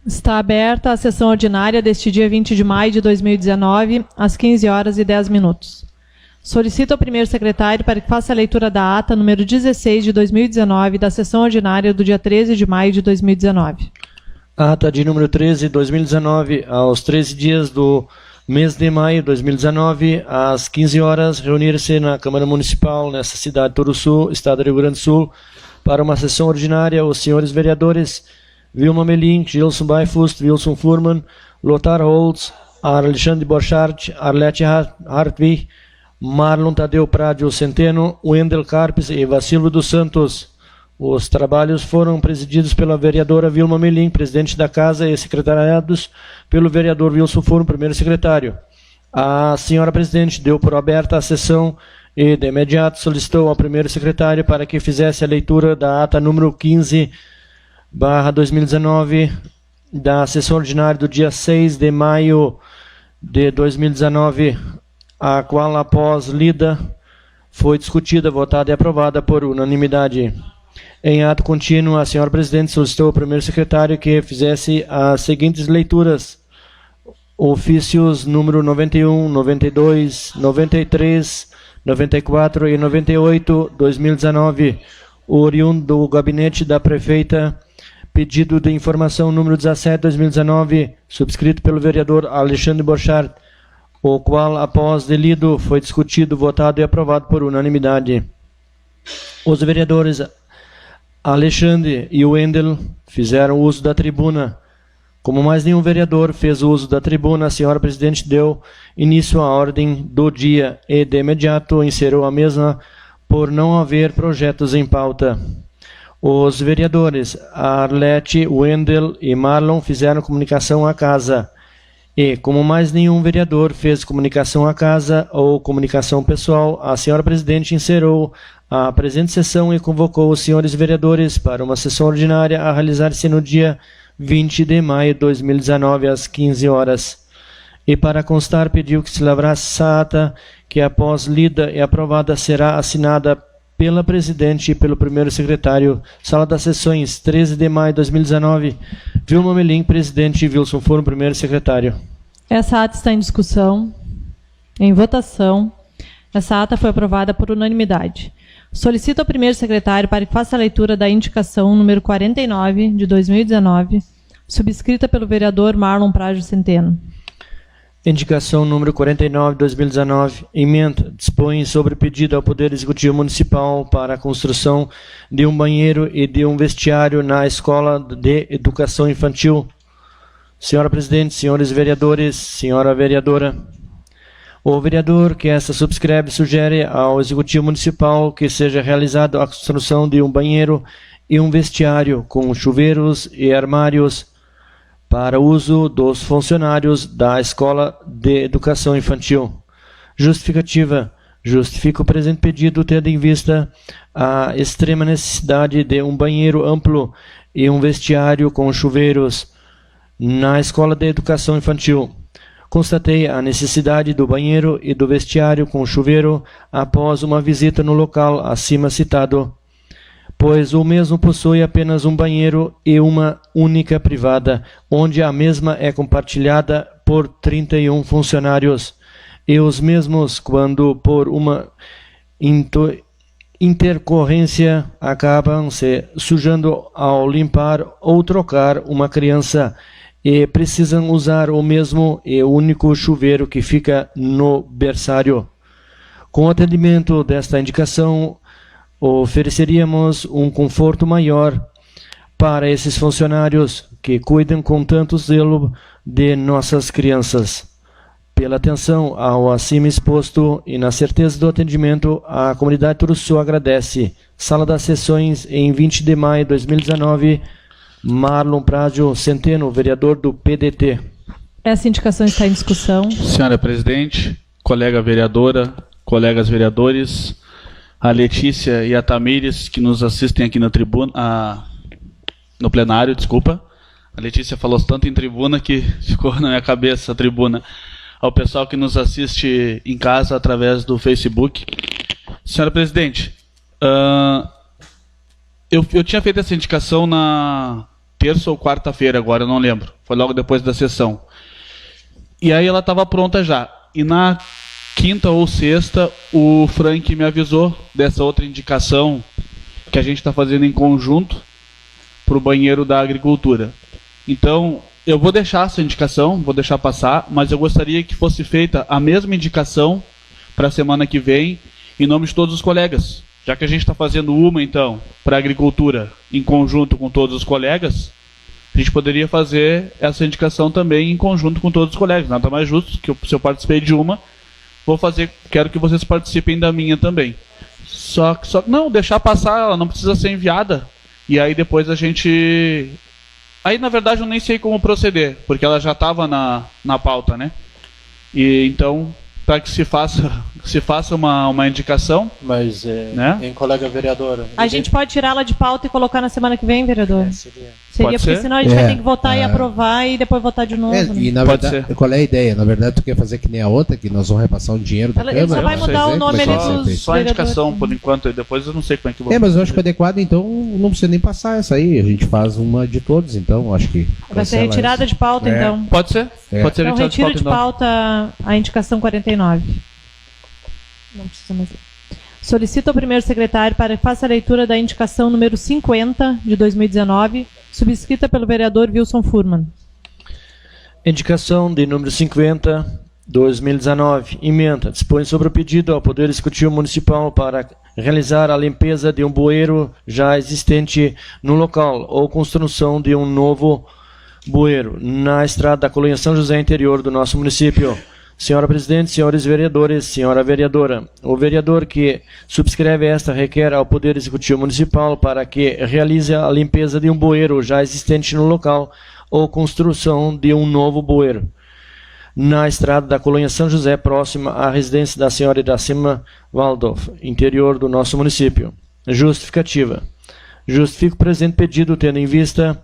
Está aberta a sessão ordinária deste dia 20 de maio de 2019, às 15h10. Solicito ao primeiro secretário para que faça a leitura da ata número 16 de 2019 da sessão ordinária do dia 13 de maio de 2019. Ata de número 13 de 2019, aos 13 dias do mês de maio de 2019, às 15 horas, reunir-se na Câmara Municipal, nessa cidade de Turuçu, Estado do Rio Grande do Sul, para uma sessão ordinária, os senhores vereadores Vilma Melink, Gilson Baifust, Wilson Furman, Lothar Holtz, Alexandre Borchardt, Arlete Hartwig, Marlon Tadeu Pradio Centeno, Wendel Carpes e Vacilo dos Santos. Os trabalhos foram presididos pela vereadora Vilma Melink, presidente da Casa, e secretariados pelo vereador Wilson Furman, primeiro secretário. A senhora presidente deu por aberta a sessão e, de imediato, solicitou ao primeiro secretário para que fizesse a leitura da ata número 15/2019, da sessão ordinária do dia 6 de maio de 2019, a qual, após lida, foi discutida, votada e aprovada por unanimidade. Em ato contínuo, a senhora presidente solicitou ao primeiro secretário que fizesse as seguintes leituras: ofícios número 91, 92, 93, 94 e 98, 2019, oriundo do gabinete da prefeita, pedido de informação número 17, 2019, subscrito pelo vereador Alexandre Borchardt, o qual, após lido, foi discutido, votado e aprovado por unanimidade. Os vereadores Alexandre e Wendel fizeram uso da tribuna. Como mais nenhum vereador fez uso da tribuna, a senhora presidente deu início à ordem do dia e, de imediato, encerrou a mesma por não haver projetos em pauta. Os vereadores Arlete, Wendel e Marlon fizeram comunicação à Casa. E, como mais nenhum vereador fez comunicação à Casa ou comunicação pessoal, a senhora presidente encerrou a presente sessão e convocou os senhores vereadores para uma sessão ordinária a realizar-se no dia 20 de maio de 2019, às 15 horas. E, para constar, pediu que se lavrasse essa ata, que, após lida e aprovada, será assinada pela presidente e pelo primeiro secretário. Sala das Sessões, 13 de maio de 2019. Vilma Melink, presidente, e Wilson Furman, primeiro secretário. Essa ata está em discussão, em votação. Essa ata foi aprovada por unanimidade. Solicito ao primeiro secretário para que faça a leitura da indicação número 49 de 2019, subscrita pelo vereador Marlon Pradio Centeno. Indicação número 49 de 2019, emenda, dispõe sobre pedido ao Poder Executivo Municipal para a construção de um banheiro e de um vestiário na Escola de Educação Infantil. Senhora presidente, senhores vereadores, senhora vereadora, o vereador que esta subscreve sugere ao Executivo Municipal que seja realizada a construção de um banheiro e um vestiário com chuveiros e armários para uso dos funcionários da Escola de Educação Infantil. Justificativa. Justifica o presente pedido, tendo em vista a extrema necessidade de um banheiro amplo e um vestiário com chuveiros na Escola de Educação Infantil. Constatei a necessidade do banheiro e do vestiário com chuveiro após uma visita no local acima citado, pois o mesmo possui apenas um banheiro e uma única privada, onde a mesma é compartilhada por 31 funcionários, e os mesmos, quando por uma intercorrência, acabam se sujando ao limpar ou trocar uma criança, e precisam usar o mesmo e único chuveiro que fica no berçário. Com o atendimento desta indicação, ofereceríamos um conforto maior para esses funcionários que cuidam com tanto zelo de nossas crianças. Pela atenção ao acima exposto e na certeza do atendimento, a comunidade Turuçu agradece. Sala das Sessões, em 20 de maio de 2019, Marlon Pradio Centeno, vereador do PDT. Essa indicação está em discussão. Senhora presidente, colega vereadora, colegas vereadores, a Letícia e a Tamires, que nos assistem aqui na tribuna, no plenário, desculpa. A Letícia falou tanto em tribuna que ficou na minha cabeça a tribuna. Ao pessoal que nos assiste em casa através do Facebook. Senhora presidente, eu tinha feito essa indicação terça ou quarta-feira agora, eu não lembro. Foi logo depois da sessão. E aí ela estava pronta já. E na quinta ou sexta, o Frank me avisou dessa outra indicação que a gente está fazendo em conjunto para o banheiro da agricultura. Então, eu vou deixar essa indicação, vou deixar passar, mas eu gostaria que fosse feita a mesma indicação para a semana que vem, em nome de todos os colegas. Já que a gente está fazendo uma, então, para a agricultura, em conjunto com todos os colegas, a gente poderia fazer essa indicação também em conjunto com todos os colegas. Nada mais justo que se eu participei de uma, quero que vocês participem da minha também. Só que não, deixar passar, ela não precisa ser enviada. E aí depois a gente... Aí, na verdade, eu nem sei como proceder, porque ela já estava na pauta, né? E então, para que se faça uma indicação... Mas, né? em colega vereadora... A gente pode tirá-la de pauta e colocar na semana que vem, vereador? Seria Seria, porque ser? senão a gente vai ter que votar e aprovar e depois votar de novo. Né? E na Pode verdade, ser. qual é a ideia? Na verdade, tu quer fazer que nem a outra, que nós vamos repassar um dinheiro da Ele só Câmara? vai Vamos mudar o fazer? nome Como é que ali vai ser dos- feito? Só a indicação, por enquanto, e depois eu não sei como é que vou... Mas eu acho que o adequado, então, não precisa nem passar essa aí. A gente faz uma de todos, então, acho que... Vai ser cancela retirada essa. de pauta, É. então. Pode ser? É. Pode ser Então, retirado retiro de então. pauta a indicação 49. Não precisa mais. Solicito ao primeiro secretário para que faça a leitura da indicação número 50 de 2019, subscrita pelo vereador Wilson Furman. Indicação de número 50, 2019. Emenda. Dispõe sobre o pedido ao Poder Executivo Municipal para realizar a limpeza de um bueiro já existente no local ou construção de um novo bueiro na estrada da Colônia São José, interior do nosso município. Senhora Presidente, senhores vereadores, senhora vereadora, o vereador que subscreve esta requer ao Poder Executivo Municipal para que realize a limpeza de um bueiro já existente no local ou construção de um novo bueiro na estrada da Colônia São José, próxima à residência da senhora Iracema Waldorf, interior do nosso município. Justificativa. Justifico o presente pedido tendo em vista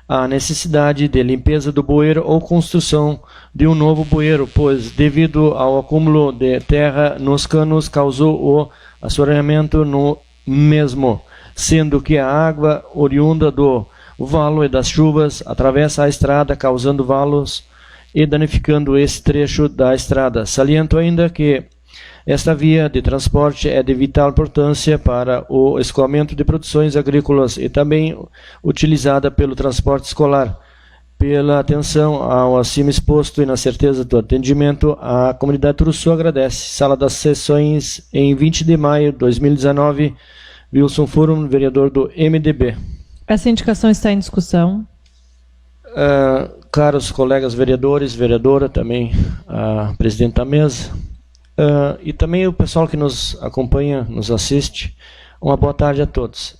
a necessidade de limpeza do bueiro ou construção de um novo bueiro, pois, devido ao acúmulo de terra nos canos, causou o assoreamento no mesmo, sendo que a água oriunda do valo e das chuvas atravessa a estrada, causando valos e danificando esse trecho da estrada. Saliento ainda que esta via de transporte é de vital importância para o escoamento de produções agrícolas e também utilizada pelo transporte escolar. Pela atenção ao acima exposto e na certeza do atendimento, a comunidade Turuçu agradece. Sala das Sessões, em 20 de maio de 2019, Wilson Furman, vereador do MDB. Essa indicação está em discussão. Caros colegas vereadores, vereadora, também a presidente da mesa, e também o pessoal que nos acompanha, nos assiste, uma boa tarde a todos.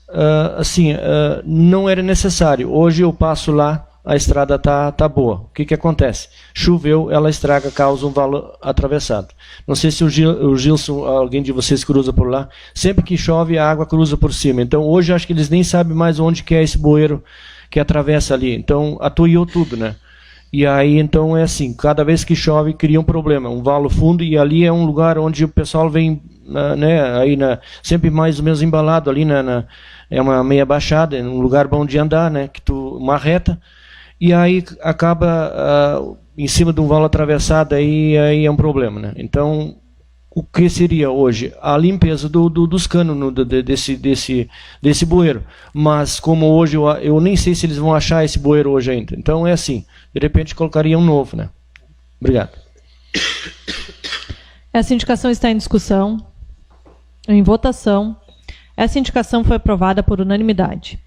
Não era necessário. Hoje eu passo lá, a estrada tá boa. O que acontece? Choveu, ela estraga, causa um valo atravessado. Não sei se o Gilson, alguém de vocês cruza por lá. Sempre que chove, a água cruza por cima. Então hoje acho que eles nem sabem mais onde que é esse bueiro que atravessa ali. Então atuiu tudo, né? E aí, então, é assim, cada vez que chove, cria um problema, um valo fundo, e ali é um lugar onde o pessoal vem, sempre mais ou menos embalado ali, é uma meia baixada, é um lugar bom de andar, né, uma reta, e aí acaba em cima de um valo atravessado, aí é um problema, né. Então, o que seria hoje? A limpeza dos canos desse bueiro. Mas como hoje eu nem sei se eles vão achar esse bueiro hoje ainda. Então é assim, de repente colocaria um novo, né? Obrigado. Essa indicação está em discussão, em votação. Essa indicação foi aprovada por unanimidade.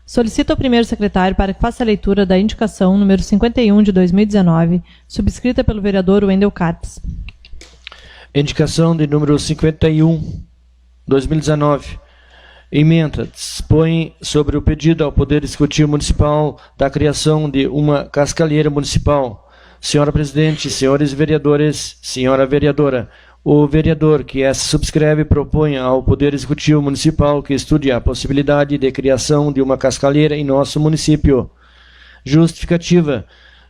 Solicito ao primeiro secretário para que faça a leitura da indicação número 51 de 2019, subscrita pelo vereador Wendel Carpes. Indicação de número 51, 2019. Emenda. Dispõe sobre o pedido ao Poder Executivo Municipal da criação de uma cascalheira municipal. Senhora Presidente, senhores vereadores, senhora vereadora, o vereador que essa subscreve propõe ao Poder Executivo Municipal que estude a possibilidade de criação de uma cascalheira em nosso município. Justificativa.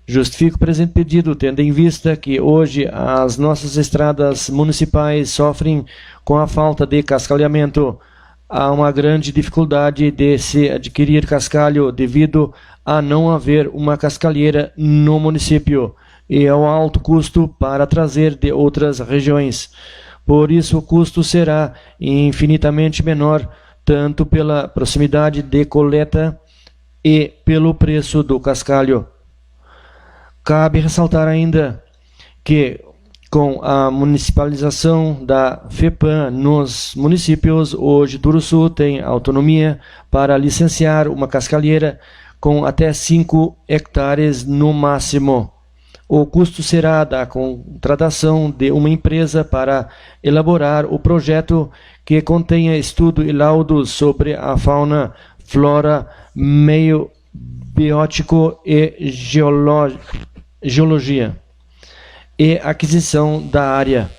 Justifico o presente pedido, tendo em vista que hoje as nossas estradas municipais sofrem com a falta de cascalhamento. Há uma grande dificuldade de se adquirir cascalho devido a não haver uma cascalheira no município e ao alto custo para trazer de outras regiões. Por isso, o custo será infinitamente menor, tanto pela proximidade de coleta e pelo preço do cascalho. Cabe ressaltar ainda que, com a municipalização da FEPAM nos municípios, hoje Turuçu tem autonomia para licenciar uma cascalheira com até 5 hectares no máximo. O custo será da contratação de uma empresa para elaborar o projeto que contenha estudo e laudos sobre a fauna, flora, meio biótico e geologia e aquisição da área.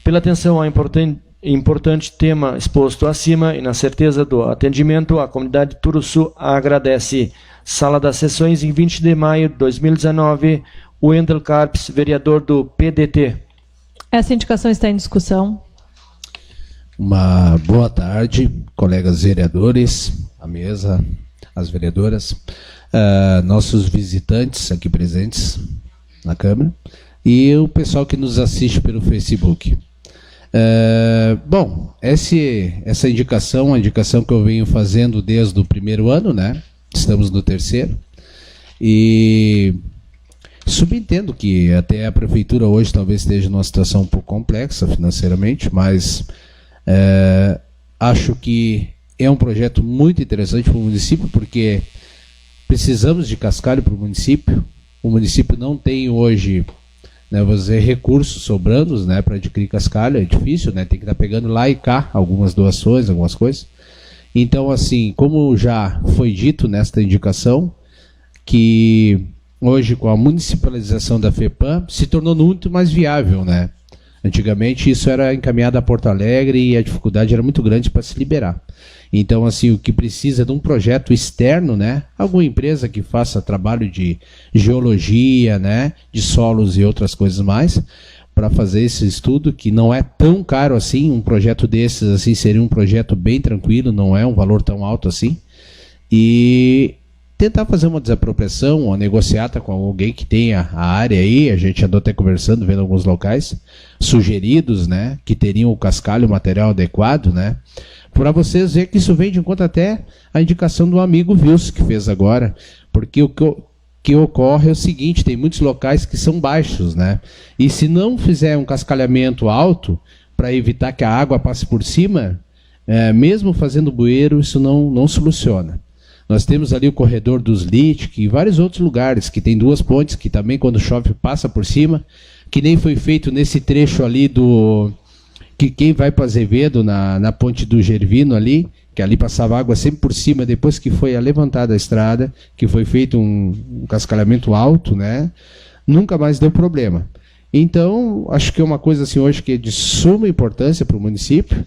Pela atenção ao importante tema exposto acima e na certeza do atendimento, a comunidade de Turuçu agradece. Sala das Sessões, em 20 de maio de 2019, Wendel Carpes, vereador do PDT. Essa indicação está em discussão. Uma boa tarde, colegas vereadores, a mesa, as vereadoras, nossos visitantes aqui presentes na Câmara e o pessoal que nos assiste pelo Facebook. Bom, essa indicação, a indicação que eu venho fazendo desde o primeiro ano, né? Estamos no terceiro. E subentendo que até a prefeitura hoje talvez esteja numa situação um pouco complexa financeiramente, mas acho que é um projeto muito interessante para o município, porque precisamos de cascalho para o município. O município não tem hoje, né, vou dizer, recursos sobrando, né, para adquirir cascalho, é difícil, né, tem que estar pegando lá e cá algumas doações, algumas coisas. Então, assim, como já foi dito nesta indicação, que hoje com a municipalização da FEPAM se tornou muito mais viável, né? Antigamente isso era encaminhado a Porto Alegre e a dificuldade era muito grande para se liberar. Então, assim, o que precisa de um projeto externo, né? Alguma empresa que faça trabalho de geologia, né? De solos e outras coisas mais, para fazer esse estudo, que não é tão caro assim. Um projeto desses assim seria um projeto bem tranquilo, não é um valor tão alto assim. E tentar fazer uma desapropriação, uma negociata com alguém que tenha a área aí. A gente andou até conversando, vendo alguns locais sugeridos, né, que teriam o cascalho, o material adequado, né, para vocês verem que isso vem de encontro até a indicação do amigo Wilson que fez agora, porque o que ocorre é o seguinte: tem muitos locais que são baixos, né, e se não fizer um cascalhamento alto para evitar que a água passe por cima, mesmo fazendo bueiro, isso não soluciona. Nós temos ali o corredor dos Litic e vários outros lugares que tem duas pontes que também, quando chove, passa por cima, que nem foi feito nesse trecho ali que quem vai para Azevedo, na ponte do Gervino ali, que ali passava água sempre por cima, depois que foi levantada a estrada, que foi feito um cascalhamento alto, né? Nunca mais deu problema. Então, acho que é uma coisa assim hoje que é de suma importância para o município.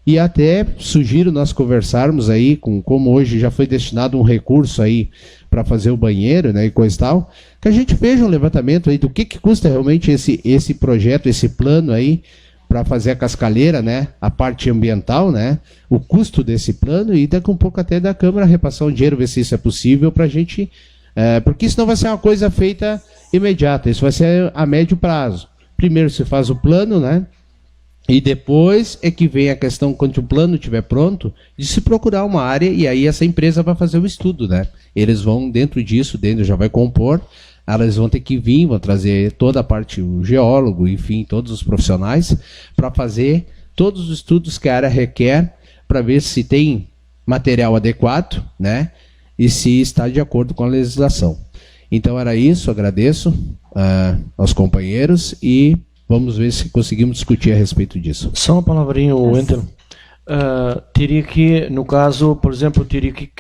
E até sugiro nós conversarmos aí, como hoje já foi destinado um recurso aí para fazer o banheiro, né, e coisa e tal, que a gente veja um levantamento aí do que custa realmente esse projeto, esse plano aí, para fazer a cascalheira, né, a parte ambiental, né, o custo desse plano, e daqui um pouco até da Câmara repassar um dinheiro, ver se isso é possível para a gente, porque isso não vai ser uma coisa feita imediata, isso vai ser a médio prazo. Primeiro se faz o plano, né, e depois é que vem a questão, quando o plano estiver pronto, de se procurar uma área, e aí essa empresa vai fazer o estudo, né? Eles vão, dentro disso, já vai compor, elas vão ter que vir, vão trazer toda a parte, o geólogo, enfim, todos os profissionais, para fazer todos os estudos que a área requer, para ver se tem material adequado, né? E se está de acordo com a legislação. Então era isso, agradeço aos companheiros e vamos ver se conseguimos discutir a respeito disso. Só uma palavrinha, Wendel. Teria que, no caso, por exemplo, teria que,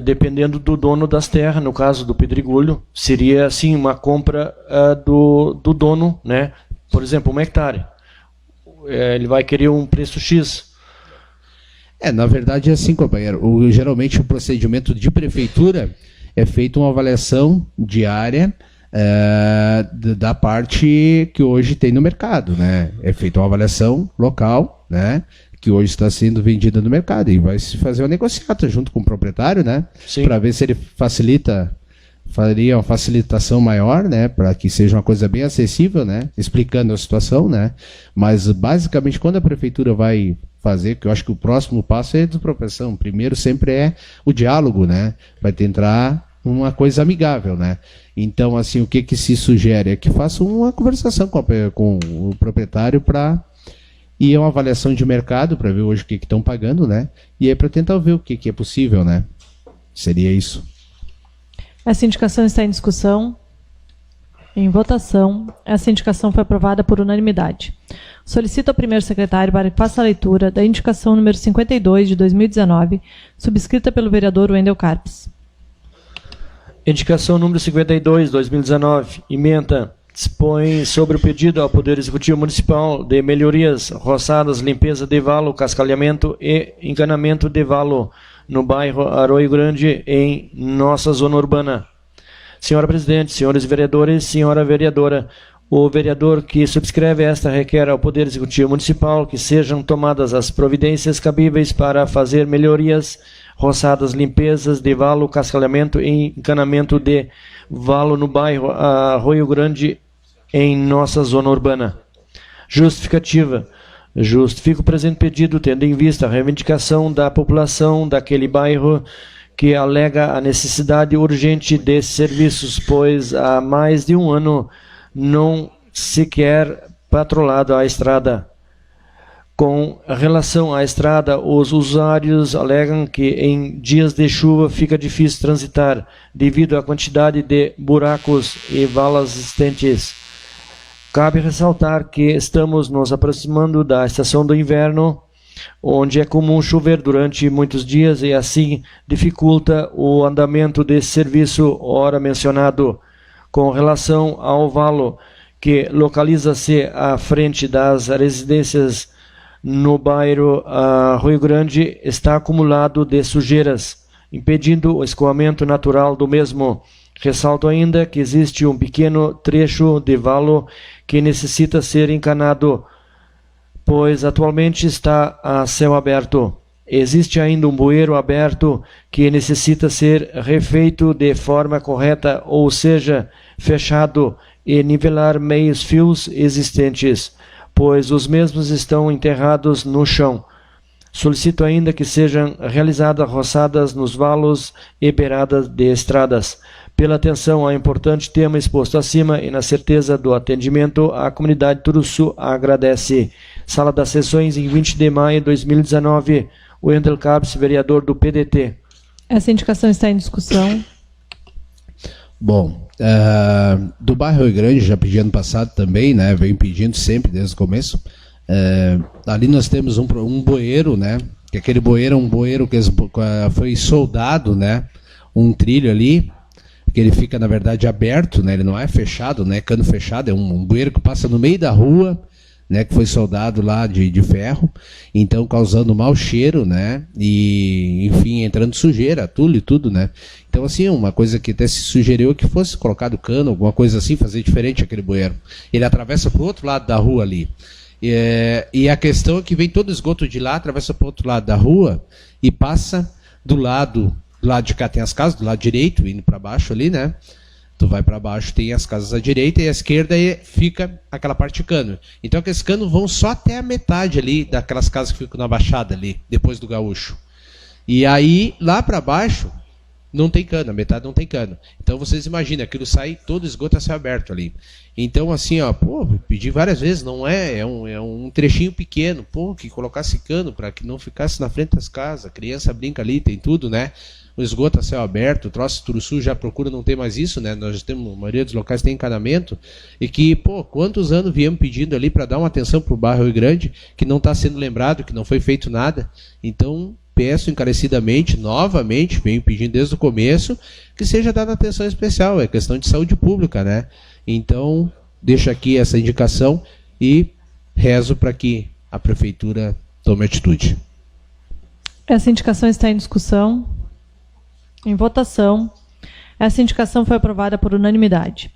dependendo do dono das terras, no caso do Pedregulho, seria assim uma compra do dono, né? Por exemplo, 1 hectare. Ele vai querer um preço X. Na verdade é assim, companheiro. Geralmente o procedimento de prefeitura é feita uma avaliação diária da parte que hoje tem no mercado, né? É feita uma avaliação local, né? Que hoje está sendo vendida no mercado, e vai se fazer uma negociata junto com o proprietário, né? Para ver se ele facilita faria uma facilitação maior, né, para que seja uma coisa bem acessível, né, explicando a situação, né, mas basicamente quando a prefeitura vai fazer, que eu acho que o próximo passo é a desapropriação, primeiro sempre é o diálogo, né, vai tentar uma coisa amigável, né, então assim, o que se sugere é que faça uma conversação com o proprietário e é uma avaliação de mercado para ver hoje o que estão pagando, né, e aí para tentar ver o que é possível, né, seria isso. Essa indicação está em discussão. Em votação. Essa indicação foi aprovada por unanimidade. Solicito ao primeiro secretário para que faça a leitura da indicação número 52 de 2019, subscrita pelo vereador Wendel Carpes. Indicação número 52, 2019, ementa, dispõe sobre o pedido ao Poder Executivo Municipal de melhorias, roçadas, limpeza de valo, cascalhamento e encanamento de valo no bairro Arroio Grande, em nossa zona urbana. Senhora Presidente, senhores vereadores, senhora vereadora, o vereador que subscreve esta requer ao Poder Executivo Municipal que sejam tomadas as providências cabíveis para fazer melhorias, roçadas, limpezas de valo, cascalhamento e encanamento de valo no bairro Arroio Grande, em nossa zona urbana. Justificativa. Justifico o presente pedido, tendo em vista a reivindicação da população daquele bairro que alega a necessidade urgente desses serviços, pois há mais de um ano não sequer patrulhado a estrada. Com relação à estrada, os usuários alegam que em dias de chuva fica difícil transitar, devido à quantidade de buracos e valas existentes. Cabe ressaltar que estamos nos aproximando da estação do inverno, onde é comum chover durante muitos dias e assim dificulta o andamento desse serviço ora mencionado. Com relação ao valo, que localiza-se à frente das residências no bairro Arroio Grande, está acumulado de sujeiras, impedindo o escoamento natural do mesmo. Ressalto ainda que existe um pequeno trecho de valo que necessita ser encanado, pois atualmente está a céu aberto. Existe ainda um bueiro aberto que necessita ser refeito de forma correta, ou seja, fechado e nivelar meios fios existentes, pois os mesmos estão enterrados no chão. Solicito ainda que sejam realizadas roçadas nos valos e beiradas de estradas. Pela atenção ao importante tema exposto acima e na certeza do atendimento, a comunidade Turuçu agradece. Sala das Sessões, em 20 de maio de 2019, Wendel Carpes, vereador do PDT. Essa indicação está em discussão. Bom, do bairro Rio Grande, já pedi ano passado também, né? Venho pedindo sempre desde o começo. Ali nós temos um bueiro, né? Que aquele bueiro é um bueiro que foi soldado, né? Um trilho ali, que ele fica, na verdade, aberto, né? Ele não é fechado, né? Cano fechado, é um bueiro que passa no meio da rua, né? Que foi soldado lá de ferro, então causando mau cheiro, né? E, enfim, entrando sujeira, atulho e tudo, né? Então, assim, uma coisa que até se sugeriu que fosse colocado cano, alguma coisa assim, fazer diferente aquele bueiro. Ele atravessa para o outro lado da rua ali. E a questão é que vem todo o esgoto de lá, atravessa para o outro lado da rua e passa do lado de cá tem as casas, do lado direito, indo para baixo ali, né? Tu vai para baixo, tem as casas à direita e à esquerda fica aquela parte de cano. Então aqueles canos vão só até a metade ali daquelas casas que ficam na baixada ali, depois do gaúcho. E aí, lá para baixo, não tem cano, a metade não tem cano. Então vocês imaginam, aquilo sai todo o esgoto a céu aberto ali. Então assim, ó, pedi várias vezes, não é um trechinho pequeno, que colocasse cano para que não ficasse na frente das casas, a criança brinca ali, tem tudo, né? O esgoto a céu aberto, o troço Turuçu já procura não ter mais isso, né? Nós temos, a maioria dos locais tem encanamento, e que, quantos anos viemos pedindo ali para dar uma atenção para o bairro Rio Grande, que não está sendo lembrado, que não foi feito nada. Então, peço encarecidamente, novamente, venho pedindo desde o começo, que seja dada atenção especial, é questão de saúde pública, né? Então, deixo aqui essa indicação e rezo para que a Prefeitura tome atitude. Essa indicação está em discussão. Em votação. Essa indicação foi aprovada por unanimidade.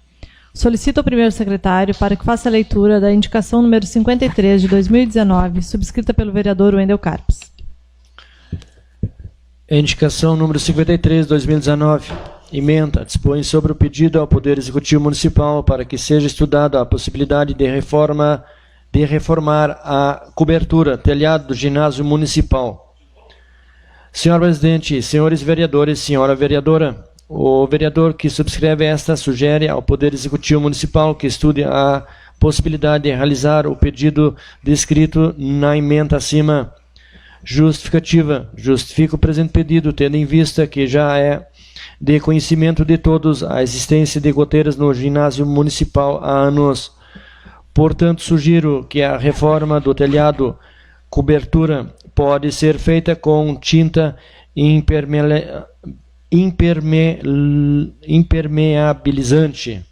Solicito ao primeiro secretário para que faça a leitura da indicação número 53 de 2019, subscrita pelo vereador Wendel Carpes. Indicação número 53, 2019. emenda, dispõe sobre o pedido ao Poder Executivo Municipal para que seja estudada a possibilidade de reformar a cobertura, telhado do ginásio municipal. Senhor presidente, senhores vereadores, senhora vereadora, o vereador que subscreve esta sugere ao Poder Executivo Municipal que estude a possibilidade de realizar o pedido descrito na emenda acima. Justificativa. Justifica o presente pedido, tendo em vista que já é de conhecimento de todos a existência de goteiras no ginásio municipal há anos. Portanto, sugiro que a reforma do telhado cobertura pode ser feita com tinta impermeabilizante,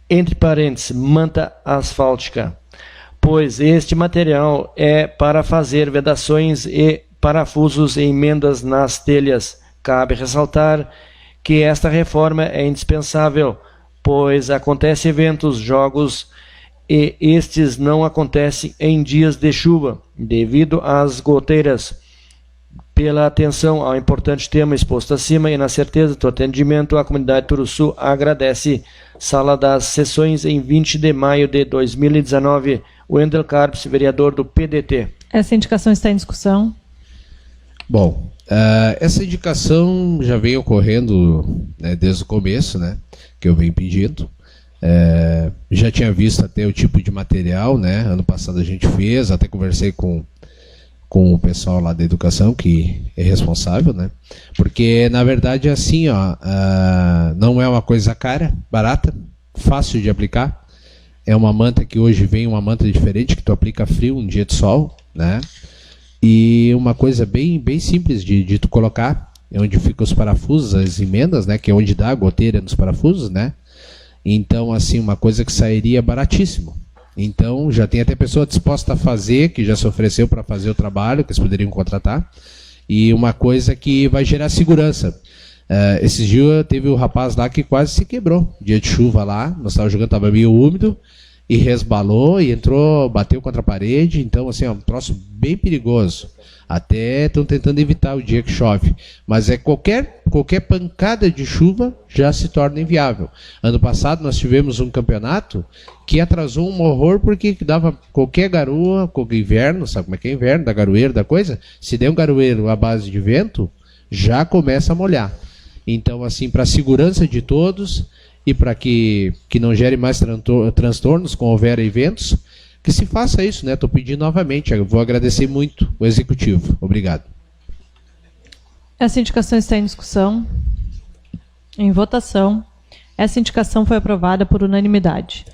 entre parênteses, manta asfáltica, pois este material é para fazer vedações e parafusos e emendas nas telhas. Cabe ressaltar que esta reforma é indispensável, pois acontecem eventos, jogos, e estes não acontecem em dias de chuva, devido às goteiras. Pela atenção ao importante tema exposto acima e na certeza do atendimento, a comunidade Turuçu agradece. Sala das sessões em 20 de maio de 2019. Wendel Carpes, vereador do PDT. Essa indicação está em discussão. Bom, essa indicação já vem ocorrendo, né, desde o começo, né, que eu venho pedindo. Já tinha visto até o tipo de material, né? Ano passado a gente fez, até conversei com o pessoal lá da educação que é responsável, né? Porque na verdade é assim, ó, não é uma coisa cara, barata, fácil de aplicar. É uma manta que hoje vem uma manta diferente que tu aplica frio um dia de sol, né? E uma coisa bem simples de tu colocar, é onde ficam os parafusos, as emendas, né? Que é onde dá a goteira nos parafusos, né? Então, assim, uma coisa que sairia baratíssimo. Então, já tem até pessoa disposta a fazer, que já se ofereceu para fazer o trabalho, que eles poderiam contratar. E uma coisa que vai gerar segurança. Esses dias teve um rapaz lá que quase se quebrou. Dia de chuva lá, nós estávamos jogando, estava meio úmido, e resbalou, e entrou, bateu contra a parede. Então, assim, é um troço bem perigoso. Até estão tentando evitar o dia que chove. Mas qualquer pancada de chuva já se torna inviável. Ano passado nós tivemos um campeonato que atrasou um horror porque dava qualquer garoa, qualquer inverno, sabe como é que é inverno, da garoeira, da coisa? Se der um garoeiro à base de vento, já começa a molhar. Então, assim, para a segurança de todos e para que não gere mais transtornos quando houver eventos, que se faça isso, né? Estou pedindo novamente. Eu vou agradecer muito o Executivo. Obrigado. Essa indicação está em discussão. Em votação. Essa indicação foi aprovada por unanimidade.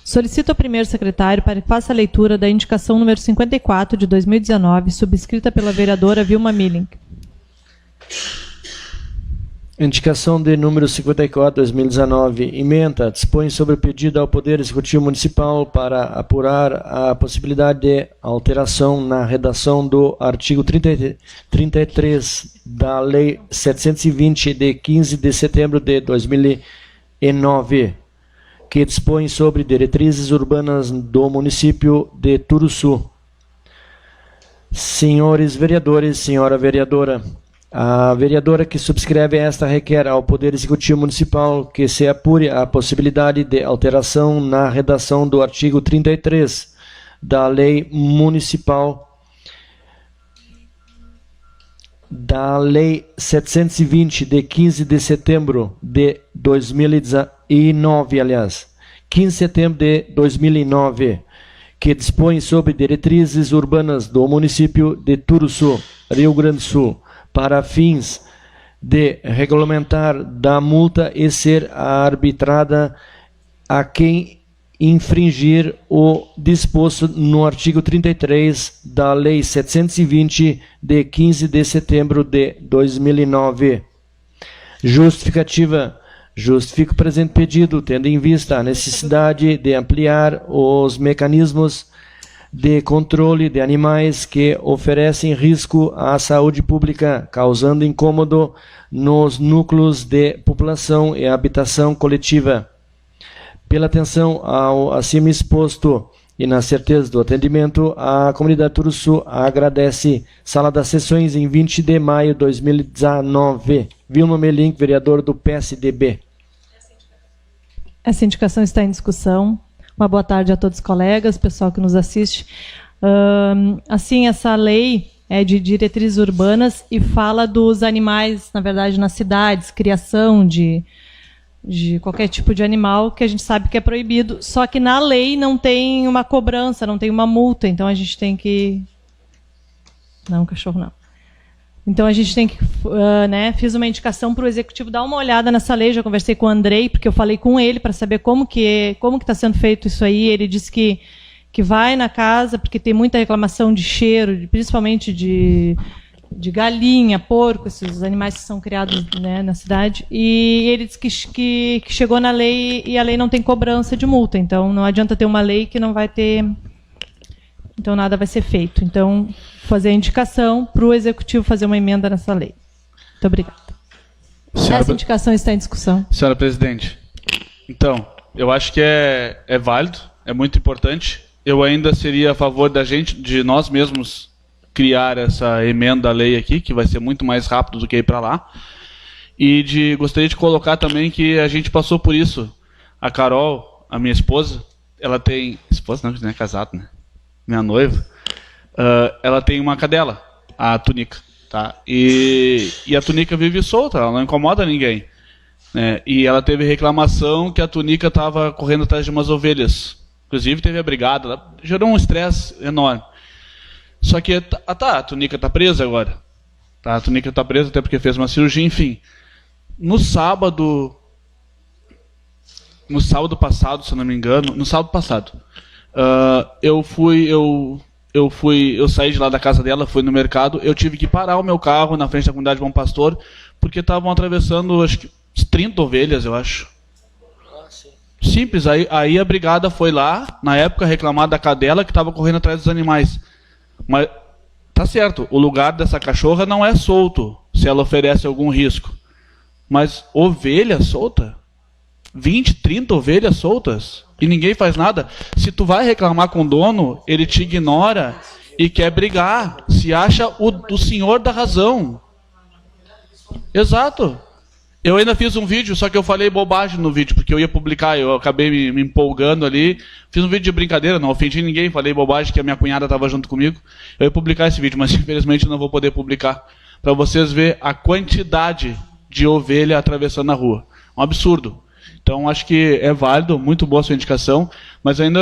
Solicito ao primeiro secretário para que faça a leitura da indicação número 54 de 2019, subscrita pela vereadora Vilma Milling. Indicação de número 54, 2019. Emenda, dispõe sobre o pedido ao Poder Executivo Municipal para apurar a possibilidade de alteração na redação do artigo 33 da Lei 720, de 15 de setembro de 2009, que dispõe sobre diretrizes urbanas do município de Turuçu. Senhores vereadores, senhora vereadora, a vereadora que subscreve esta requer ao Poder Executivo Municipal que se apure a possibilidade de alteração na redação do artigo 33 da Lei Municipal da Lei 720, de 15 de setembro de 2009, 15 de setembro de 2009, que dispõe sobre diretrizes urbanas do município de Turuçu, Rio Grande do Sul, para fins de regulamentar da multa e ser arbitrada a quem infringir o disposto no artigo 33 da Lei 720, de 15 de setembro de 2009. Justificativa. Justifico o presente pedido, tendo em vista a necessidade de ampliar os mecanismos de controle de animais que oferecem risco à saúde pública, causando incômodo nos núcleos de população e habitação coletiva. Pela atenção ao acima exposto e na certeza do atendimento, a comunidade Turuçu agradece Sala das Sessões em 20 de maio de 2019. Vilma Melink, vereador do PSDB. Essa indicação está em discussão. Uma boa tarde a todos os colegas, pessoal que nos assiste. Assim, essa lei é de diretrizes urbanas e fala dos animais, na verdade, nas cidades, criação de qualquer tipo de animal que a gente sabe que é proibido. Só que na lei não tem uma cobrança, não tem uma multa, então a gente tem que... Não, cachorro não. Então a gente tem que... fiz uma indicação para o Executivo dar uma olhada nessa lei, já conversei com o Andrei, porque eu falei com ele para saber como que está sendo feito isso aí. Ele disse que vai na casa, porque tem muita reclamação de cheiro, principalmente de galinha, porco, esses animais que são criados, né, na cidade. E ele disse que chegou na lei e a lei não tem cobrança de multa. Então não adianta ter uma lei que não vai ter... Então nada vai ser feito. Então, fazer a indicação para o Executivo fazer uma emenda nessa lei. Muito obrigada. Essa indicação está em discussão. Senhora Presidente, então, eu acho que é válido, é muito importante. Eu ainda seria a favor de nós mesmos, criar essa emenda à lei aqui, que vai ser muito mais rápido do que ir para lá. E gostaria de colocar também que a gente passou por isso. A Carol, a minha esposa, ela tem... Esposa não é casada, né? Minha noiva. Ela tem uma cadela, a Tunica. Tá? E a Tunica vive solta, ela não incomoda ninguém. Né? E ela teve reclamação que a Tunica estava correndo atrás de umas ovelhas. Inclusive teve a brigada, ela gerou um estresse enorme. Só que a Tunica está presa agora. Tá? A Tunica está presa até porque fez uma cirurgia, enfim. No sábado passado, se eu não me engano, eu saí de lá da casa dela, fui no mercado, eu tive que parar o meu carro na frente da comunidade Bom Pastor, porque estavam atravessando, acho que 30 ovelhas, eu acho. Simples, aí a brigada foi lá, na época, reclamar da cadela que estava correndo atrás dos animais. Mas, tá certo, o lugar dessa cachorra não é solto, se ela oferece algum risco. Mas ovelha solta? 20, 30 ovelhas soltas? E ninguém faz nada? Se tu vai reclamar com o dono, ele te ignora e quer brigar. Se acha o senhor da razão. Exato. Eu ainda fiz um vídeo, só que eu falei bobagem no vídeo, porque eu ia publicar, eu acabei me empolgando ali. Fiz um vídeo de brincadeira, não ofendi ninguém, falei bobagem, que a minha cunhada estava junto comigo. Eu ia publicar esse vídeo, mas infelizmente eu não vou poder publicar. Para vocês verem a quantidade de ovelha atravessando a rua. Um absurdo. Então, acho que é válido, muito boa a sua indicação, mas ainda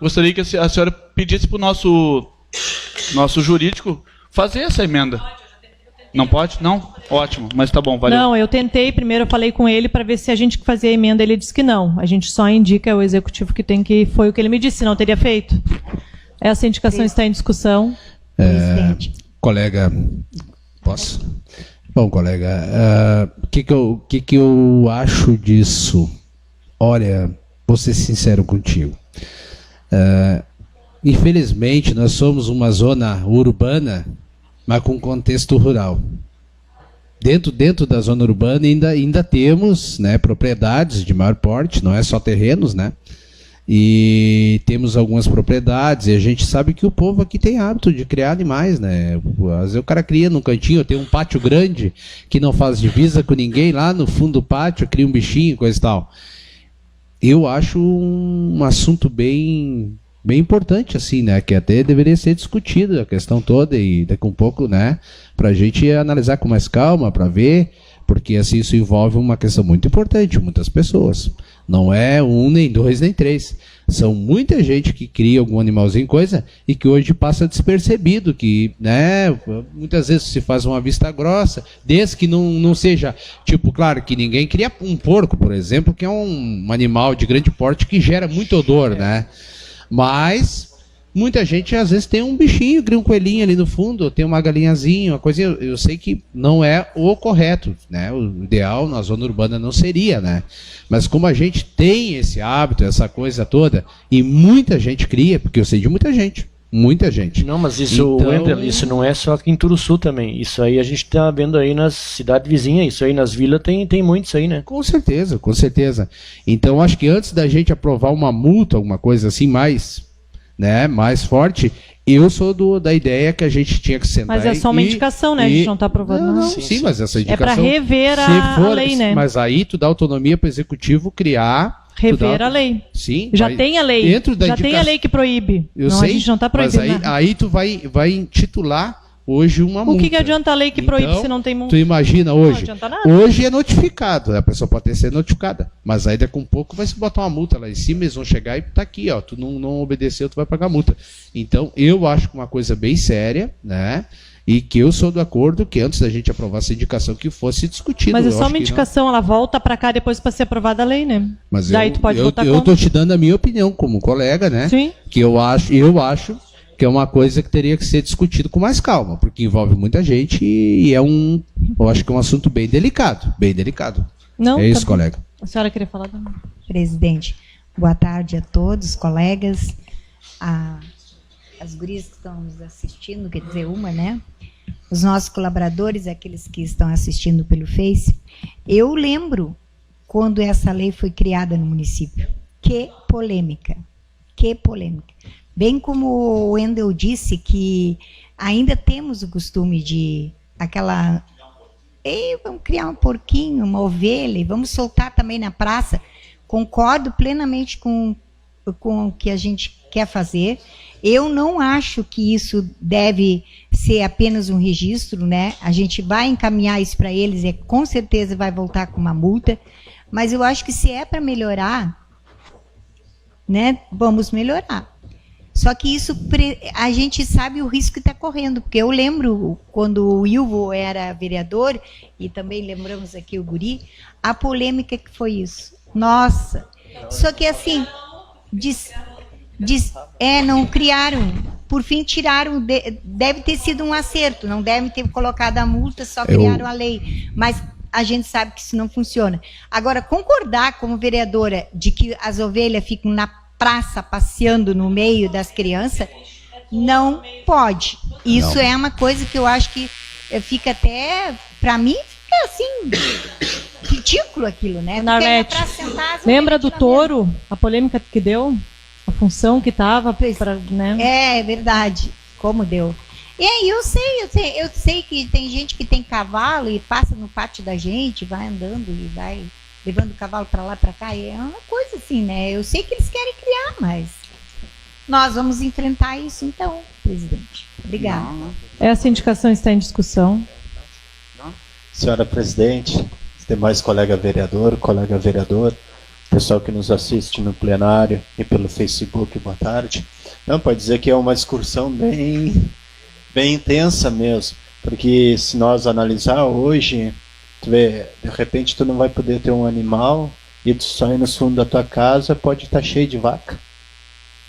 gostaria que a senhora pedisse para o nosso jurídico fazer essa emenda. Não pode? Não? Ótimo, mas tá bom, valeu. Não, eu tentei, primeiro eu falei com ele para ver se a gente fazia a emenda, ele disse que não. A gente só indica o Executivo que tem que... Foi o que ele me disse, não teria feito. Essa indicação está em discussão. Colega, posso? Bom, colega, o que eu acho disso? Olha, vou ser sincero contigo. Infelizmente, nós somos uma zona urbana, mas com contexto rural. Dentro da zona urbana ainda temos, né, propriedades de maior porte, não é só terrenos, né? E temos algumas propriedades, e a gente sabe que o povo aqui tem hábito de criar animais, né? Às vezes o cara cria num cantinho, tem um pátio grande que não faz divisa com ninguém, lá no fundo do pátio cria um bichinho, coisa e tal. Eu acho um assunto bem importante, assim, né? Que até deveria ser discutido a questão toda, e daqui a um pouco, né? Pra gente analisar com mais calma, para ver, porque assim isso envolve uma questão muito importante, muitas pessoas. Não é um, nem dois, nem três. São muita gente que cria algum animalzinho, coisa, e que hoje passa despercebido, que, né, muitas vezes se faz uma vista grossa, desde que não seja, tipo, claro, que ninguém cria um porco, por exemplo, que é um animal de grande porte que gera muito odor, né? Mas muita gente às vezes tem um bichinho, cria um coelhinho ali no fundo, tem uma galinhazinha, uma coisa. Eu sei que não é o correto, né? O ideal na zona urbana não seria, né? Mas como a gente tem esse hábito, essa coisa toda, e muita gente cria, porque eu sei de muita gente. Muita gente. Não, mas isso, então... Wendel, isso não é só aqui em Turuçu também. Isso aí a gente está vendo aí nas cidades vizinhas, isso aí nas vilas tem muito isso aí, né? Com certeza, com certeza. Então acho que antes da gente aprovar uma multa, alguma coisa assim mais, né, mais forte. Eu sou da ideia que a gente tinha que sentar. Mas é só uma indicação, né? A gente não está aprovando. Não, sim, mas essa indicação... É para rever a lei, né? Mas aí tu dá autonomia para o executivo criar... Rever a lei. Sim. Já tem a lei. Dentro da já tem a lei que proíbe. Eu não, sei, a gente não está proibindo. mas aí tu vai intitular hoje uma multa. O que adianta a lei que proíbe Então, se não tem multa? Tu imagina hoje. Não adianta nada. Hoje é notificado, a pessoa pode ter sido notificada. Mas aí daqui a um pouco vai se botar uma multa lá em cima, eles vão chegar e tá aqui, ó. Tu não obedeceu, tu vai pagar multa. Então, eu acho que uma coisa bem séria, né? E que eu sou do acordo que antes da gente aprovar essa indicação que fosse discutido. Mas é Eu só acho uma que indicação, ela volta para cá depois para ser aprovada a lei, né? Mas daí tu pode votar eu contra. tô te dando a minha opinião como colega, né? Sim. Que eu acho que é uma coisa que teria que ser discutido com mais calma, porque envolve muita gente e eu acho que é um assunto bem delicado, bem delicado. Não, É isso, tá bom. colega. A senhora queria falar também? Presidente, boa tarde a todos, colegas, as gurias que estão nos assistindo, quer dizer, né? Os nossos colaboradores, aqueles que estão assistindo pelo Face. Eu lembro quando essa lei foi criada no município. Que polêmica, que polêmica. Bem como o Wendel disse que ainda temos o costume de vamos criar um porquinho, uma ovelha, e vamos soltar também na praça. Concordo plenamente com o que a gente quer fazer. Eu não acho que isso deve ser apenas um registro, né? A gente vai encaminhar isso para eles e com certeza vai voltar com uma multa. Mas eu acho que se é para melhorar, né? Vamos melhorar. Só que isso a gente sabe o risco que está correndo, porque eu lembro quando o Ilvo era vereador, e também lembramos aqui o Guri, a polêmica que foi isso. Nossa! Só que assim, não criaram, por fim tiraram, deve ter sido um acerto, não devem ter colocado a multa, só criaram a lei. Mas a gente sabe que isso não funciona. Agora, concordar como vereadora de que as ovelhas ficam na praça passeando no meio das crianças, não pode. Isso é uma coisa que eu acho que fica até, para mim, fica assim, ridículo aquilo, né? Narlete, lembra do touro, a polêmica que deu? A função que estava, né? É verdade, como deu. E aí eu sei que tem gente que tem cavalo e passa no pátio da gente, vai andando e vai levando o cavalo para lá e para cá, e é uma coisa assim, né? Eu sei que eles querem criar, mas nós vamos enfrentar isso então, presidente. Obrigada. Essa indicação está em discussão. Senhora presidente, demais colega vereador, pessoal que nos assiste no plenário e pelo Facebook, boa tarde. Não, pode dizer que é uma excursão bem intensa mesmo, porque se nós analisar hoje, tu vê, de repente tu não vai poder ter um animal e tu sai no fundo da tua casa, pode estar cheio de vaca.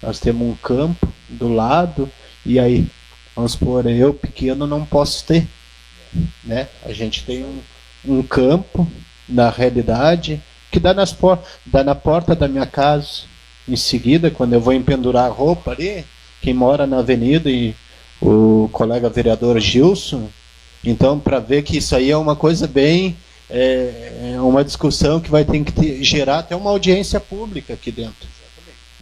Nós temos um campo do lado e aí, vamos supor, eu pequeno não posso ter, né? A gente tem um campo, na realidade, que dá na porta da minha casa. Em seguida, quando eu vou empendurar a roupa ali, quem mora na avenida e o colega vereador Gilson, então, para ver que isso aí é uma coisa bem, uma discussão que vai ter que gerar até uma audiência pública aqui dentro.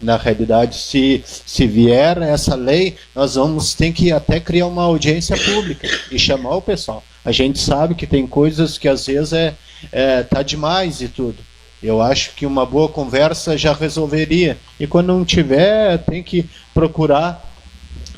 Na realidade, se vier essa lei, nós vamos ter que até criar uma audiência pública e chamar o pessoal. A gente sabe que tem coisas que às vezes tá demais e tudo. Eu acho que uma boa conversa já resolveria. E quando não tiver, tem que procurar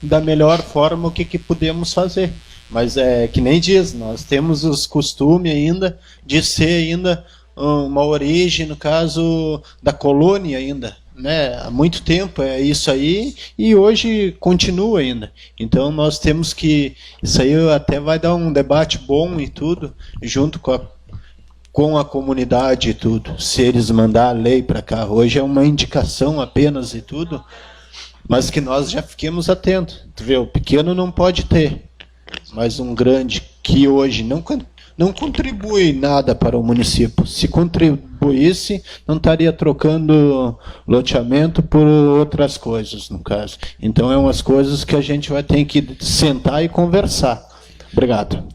da melhor forma o que podemos fazer. Mas é que nem diz, nós temos os costumes ainda de ser ainda uma origem, no caso da colônia ainda, né? Há muito tempo é isso aí e hoje continua ainda. Então nós temos que, isso aí até vai dar um debate bom e tudo, junto com a comunidade e tudo. Se eles mandar a lei para cá, hoje é uma indicação apenas e tudo, mas que nós já fiquemos atentos. Tu vê, o pequeno não pode ter, mas um grande que hoje não contribui nada para o município. Se contribuísse, não estaria trocando loteamento por outras coisas, no caso. Então, é umas coisas que a gente vai ter que sentar e conversar. Obrigado.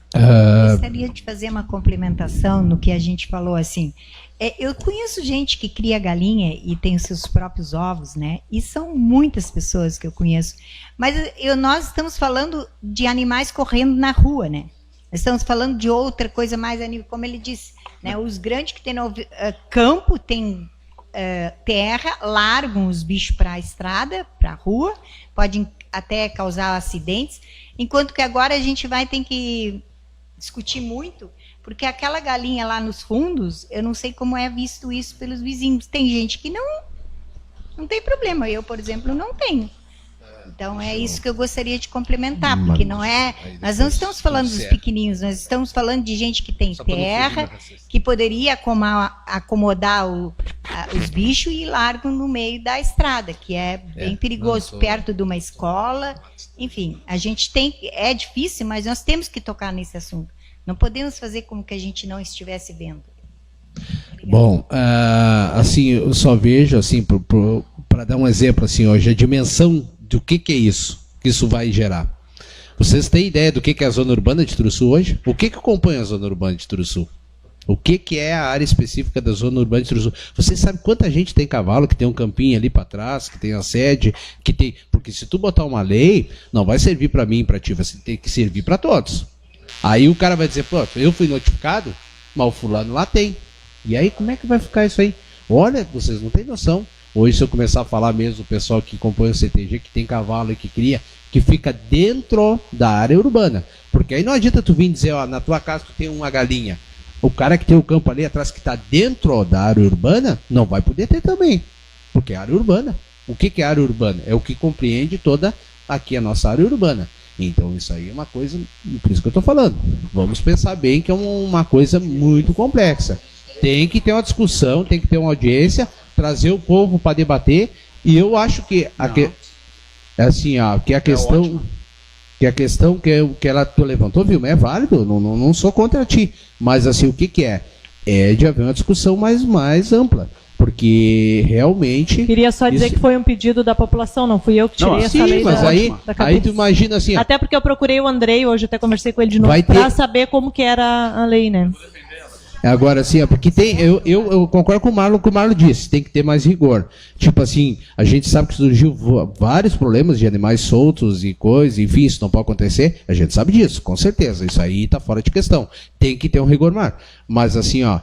Gostaria de fazer uma complementação no que a gente falou assim. Eu conheço gente que cria galinha e tem os seus próprios ovos, né? E são muitas pessoas que eu conheço. Mas nós estamos falando de animais correndo na rua, né? Estamos falando de outra coisa mais, como ele disse, né? Os grandes que têm no campo, têm terra, largam os bichos para a estrada, para a rua, podem até causar acidentes, enquanto que agora a gente vai ter que discutir muito, porque aquela galinha lá nos fundos, eu não sei como é visto isso pelos vizinhos. Tem gente que não tem problema, eu, por exemplo, não tenho. Então é isso que eu gostaria de complementar, porque não é. Nós não estamos falando dos pequenininhos, nós estamos falando de gente que tem terra, que poderia acomodar os bichos e largam no meio da estrada, que é bem perigoso, perto de uma escola. Enfim, a gente tem. É difícil, mas nós temos que tocar nesse assunto. Não podemos fazer como que a gente não estivesse vendo. Bom, assim, eu só vejo, assim, para dar um exemplo, assim, hoje, a dimensão do que é isso, que isso vai gerar. Vocês têm ideia do que é a zona urbana de Turuçu hoje? O que compõe a zona urbana de Turuçu? O que é a área específica da zona urbana de Turuçu? Vocês sabem quanta gente tem cavalo, que tem um campinho ali para trás, que tem a sede, que tem... Porque se tu botar uma lei, não vai servir para mim, para ti, vai ter que servir para todos. Aí o cara vai dizer, pô, eu fui notificado, mas o fulano lá tem. E aí como é que vai ficar isso aí? Olha, vocês não têm noção. Hoje, se eu começar a falar mesmo, o pessoal que compõe o CTG, que tem cavalo e que cria, que fica dentro da área urbana. Porque aí não adianta tu vir dizer, ó, na tua casa tu tem uma galinha. O cara que tem o campo ali atrás, que está dentro da área urbana, não vai poder ter também. Porque é área urbana. O que é área urbana? É o que compreende toda aqui a nossa área urbana. Então isso aí é uma coisa, por isso que eu estou falando. Vamos pensar bem que é uma coisa muito complexa. Tem que ter uma discussão, tem que ter uma audiência, trazer o povo para debater, e eu acho que assim, ó, que a questão que ela tu levantou, viu, é válido, não sou contra ti, mas assim, o que é de haver uma discussão mais ampla, porque realmente queria só dizer que foi um pedido da população, não fui eu que tirei essa lei mas aí tu imagina assim, até porque eu procurei o Andrei hoje, até conversei com ele de novo para saber como que era a lei, né? Agora, assim, porque tem, eu concordo com o Marlon, que o Marlon disse, tem que ter mais rigor. Tipo assim, a gente sabe que surgiu vários problemas de animais soltos e coisas, enfim, isso não pode acontecer, a gente sabe disso, com certeza, isso aí está fora de questão. Tem que ter um rigor maior. Mas assim, ó,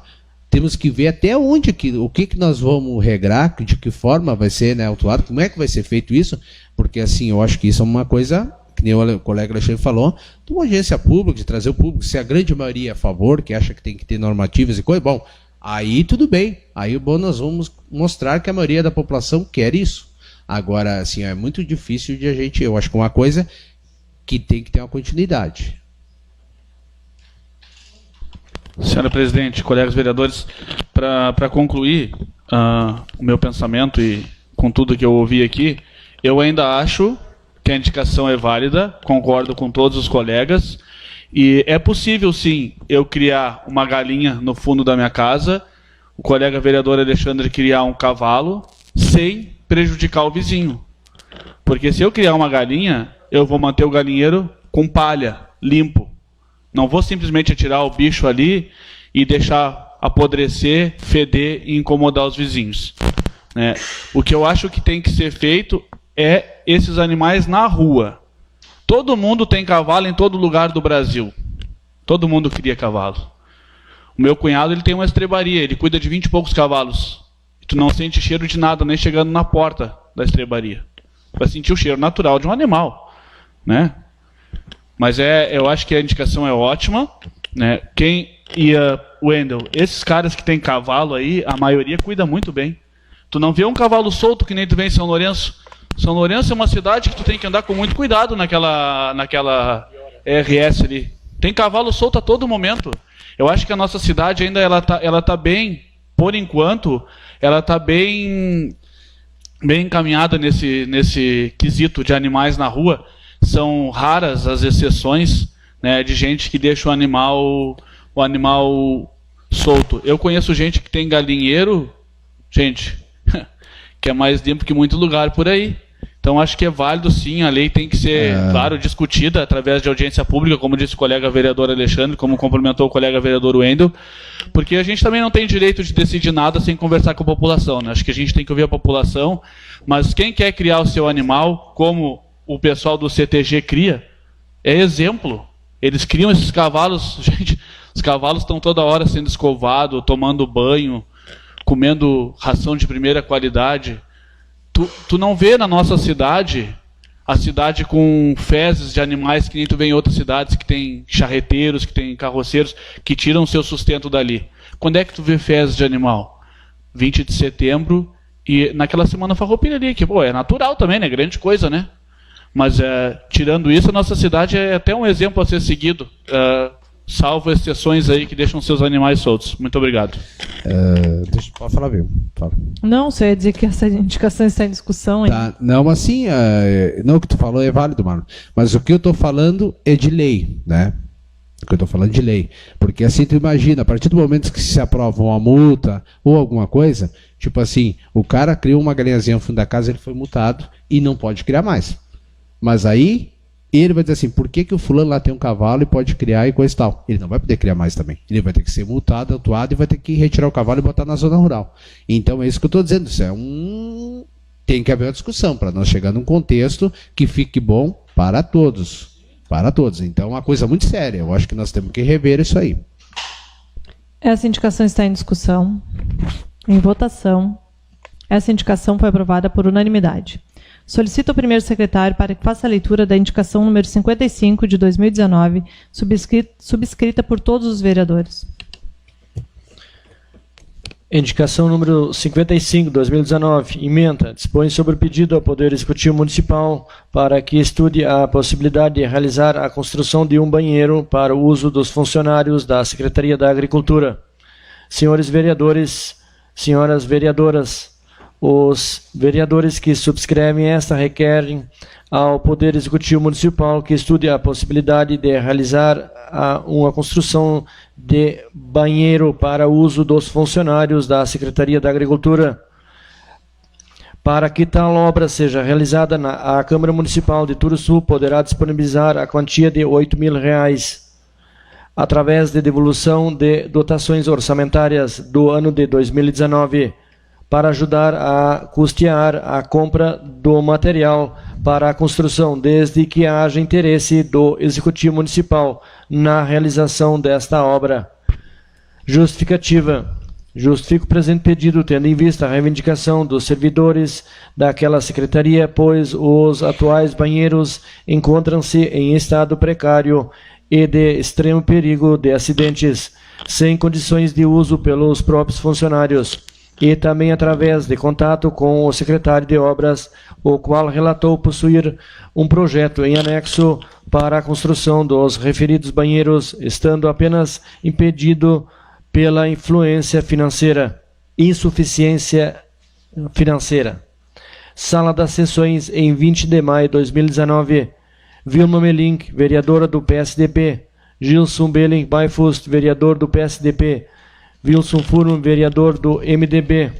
temos que ver até onde, o que nós vamos regrar, de que forma vai ser, né, autuado, como é que vai ser feito isso, porque assim, eu acho que isso é uma coisa... que nem o colega Alexandre falou, de uma audiência pública, de trazer o público, se a grande maioria é a favor, que acha que tem que ter normativas e coisa, bom, aí tudo bem, aí bom, nós vamos mostrar que a maioria da população quer isso. Agora, assim, é muito difícil de a gente, eu acho que é uma coisa que tem que ter uma continuidade. Senhora Presidente, colegas vereadores, para concluir o meu pensamento e com tudo que eu ouvi aqui, eu ainda acho que a indicação é válida, concordo com todos os colegas, e é possível, sim, eu criar uma galinha no fundo da minha casa, o colega vereador Alexandre criar um cavalo, sem prejudicar o vizinho. Porque se eu criar uma galinha, eu vou manter o galinheiro com palha, limpo. Não vou simplesmente tirar o bicho ali e deixar apodrecer, feder e incomodar os vizinhos. Né? O que eu acho que tem que ser feito é esses animais na rua. Todo mundo tem cavalo em todo lugar do Brasil. Todo mundo cria cavalo. O meu cunhado, ele tem uma estrebaria, ele cuida de 20 e poucos cavalos. E tu não sente cheiro de nada, nem chegando na porta da estrebaria. Vai sentir o cheiro natural de um animal, né? Mas eu acho que a indicação é ótima, né? Wendel, esses caras que tem cavalo aí, a maioria cuida muito bem. Tu não vê um cavalo solto que nem tu vê em São Lourenço. São Lourenço é uma cidade que tu tem que andar com muito cuidado naquela RS ali. Tem cavalo solto a todo momento. Eu acho que a nossa cidade ainda ela tá bem, por enquanto, ela está bem encaminhada nesse quesito de animais na rua. São raras as exceções, né, de gente que deixa o animal solto. Eu conheço gente que tem galinheiro, gente, que é mais limpo que muito lugar por aí. Então, acho que é válido, sim, a lei tem que ser, claro, discutida através de audiência pública, como disse o colega vereador Alexandre, como complementou o colega vereador Wendel, porque a gente também não tem direito de decidir nada sem conversar com a população, né? Acho que a gente tem que ouvir a população, mas quem quer criar o seu animal, como o pessoal do CTG cria, é exemplo. Eles criam esses cavalos, gente, os cavalos estão toda hora sendo escovados, tomando banho, comendo ração de primeira qualidade. Tu não vê na nossa cidade, a cidade com fezes de animais que nem tu vê em outras cidades, que tem charreteiros, que tem carroceiros, que tiram o seu sustento dali. Quando é que tu vê fezes de animal? 20 de setembro, e naquela semana farroupilha ali, que pô, é natural também, né? Grande coisa, né? Mas tirando isso, a nossa cidade é até um exemplo a ser seguido, salvo exceções aí que deixam seus animais soltos. Muito obrigado. Pode falar, viu? Fala. Não, você ia dizer que essa indicação está em discussão ainda. Tá, não, mas sim, não, o que tu falou é válido, mano. Mas o que eu tô falando é de lei, né? O que eu tô falando de lei. Porque assim, tu imagina, a partir do momento que se aprova uma multa ou alguma coisa, tipo assim, o cara criou uma galinhazinha no fundo da casa, ele foi multado e não pode criar mais. Mas aí ele vai dizer assim, por que o fulano lá tem um cavalo e pode criar e coisa e tal? Ele não vai poder criar mais também. Ele vai ter que ser multado, autuado e vai ter que retirar o cavalo e botar na zona rural. Então é isso que eu estou dizendo. Isso tem que haver uma discussão para nós chegar num contexto que fique bom para todos. Para todos. Então é uma coisa muito séria. Eu acho que nós temos que rever isso aí. Essa indicação está em discussão. Em votação. Essa indicação foi aprovada por unanimidade. Solicito ao primeiro secretário para que faça a leitura da indicação número 55 de 2019, subscrita por todos os vereadores. Indicação número 55, 2019, emenda, dispõe sobre o pedido ao Poder Executivo Municipal para que estude a possibilidade de realizar a construção de um banheiro para o uso dos funcionários da Secretaria da Agricultura. Senhores vereadores, senhoras vereadoras, os vereadores que subscrevem esta requerem ao Poder Executivo Municipal que estude a possibilidade de realizar uma construção de banheiro para uso dos funcionários da Secretaria da Agricultura. Para que tal obra seja realizada, a Câmara Municipal de Turuçu poderá disponibilizar a quantia de R$ 8.000 através de devolução de dotações orçamentárias do ano de 2019, para ajudar a custear a compra do material para a construção, desde que haja interesse do Executivo Municipal na realização desta obra. Justificativa. Justifico o presente pedido, tendo em vista a reivindicação dos servidores daquela secretaria, pois os atuais banheiros encontram-se em estado precário e de extremo perigo de acidentes, sem condições de uso pelos próprios funcionários, e também através de contato com o secretário de Obras, o qual relatou possuir um projeto em anexo para a construção dos referidos banheiros, estando apenas impedido pela insuficiência financeira. Sala das Sessões, em 20 de maio de 2019, Vilma Melink, vereadora do PSDB, Gilson Belling Baifust, vereador do PSDB, Wilson Furman, vereador do MDB.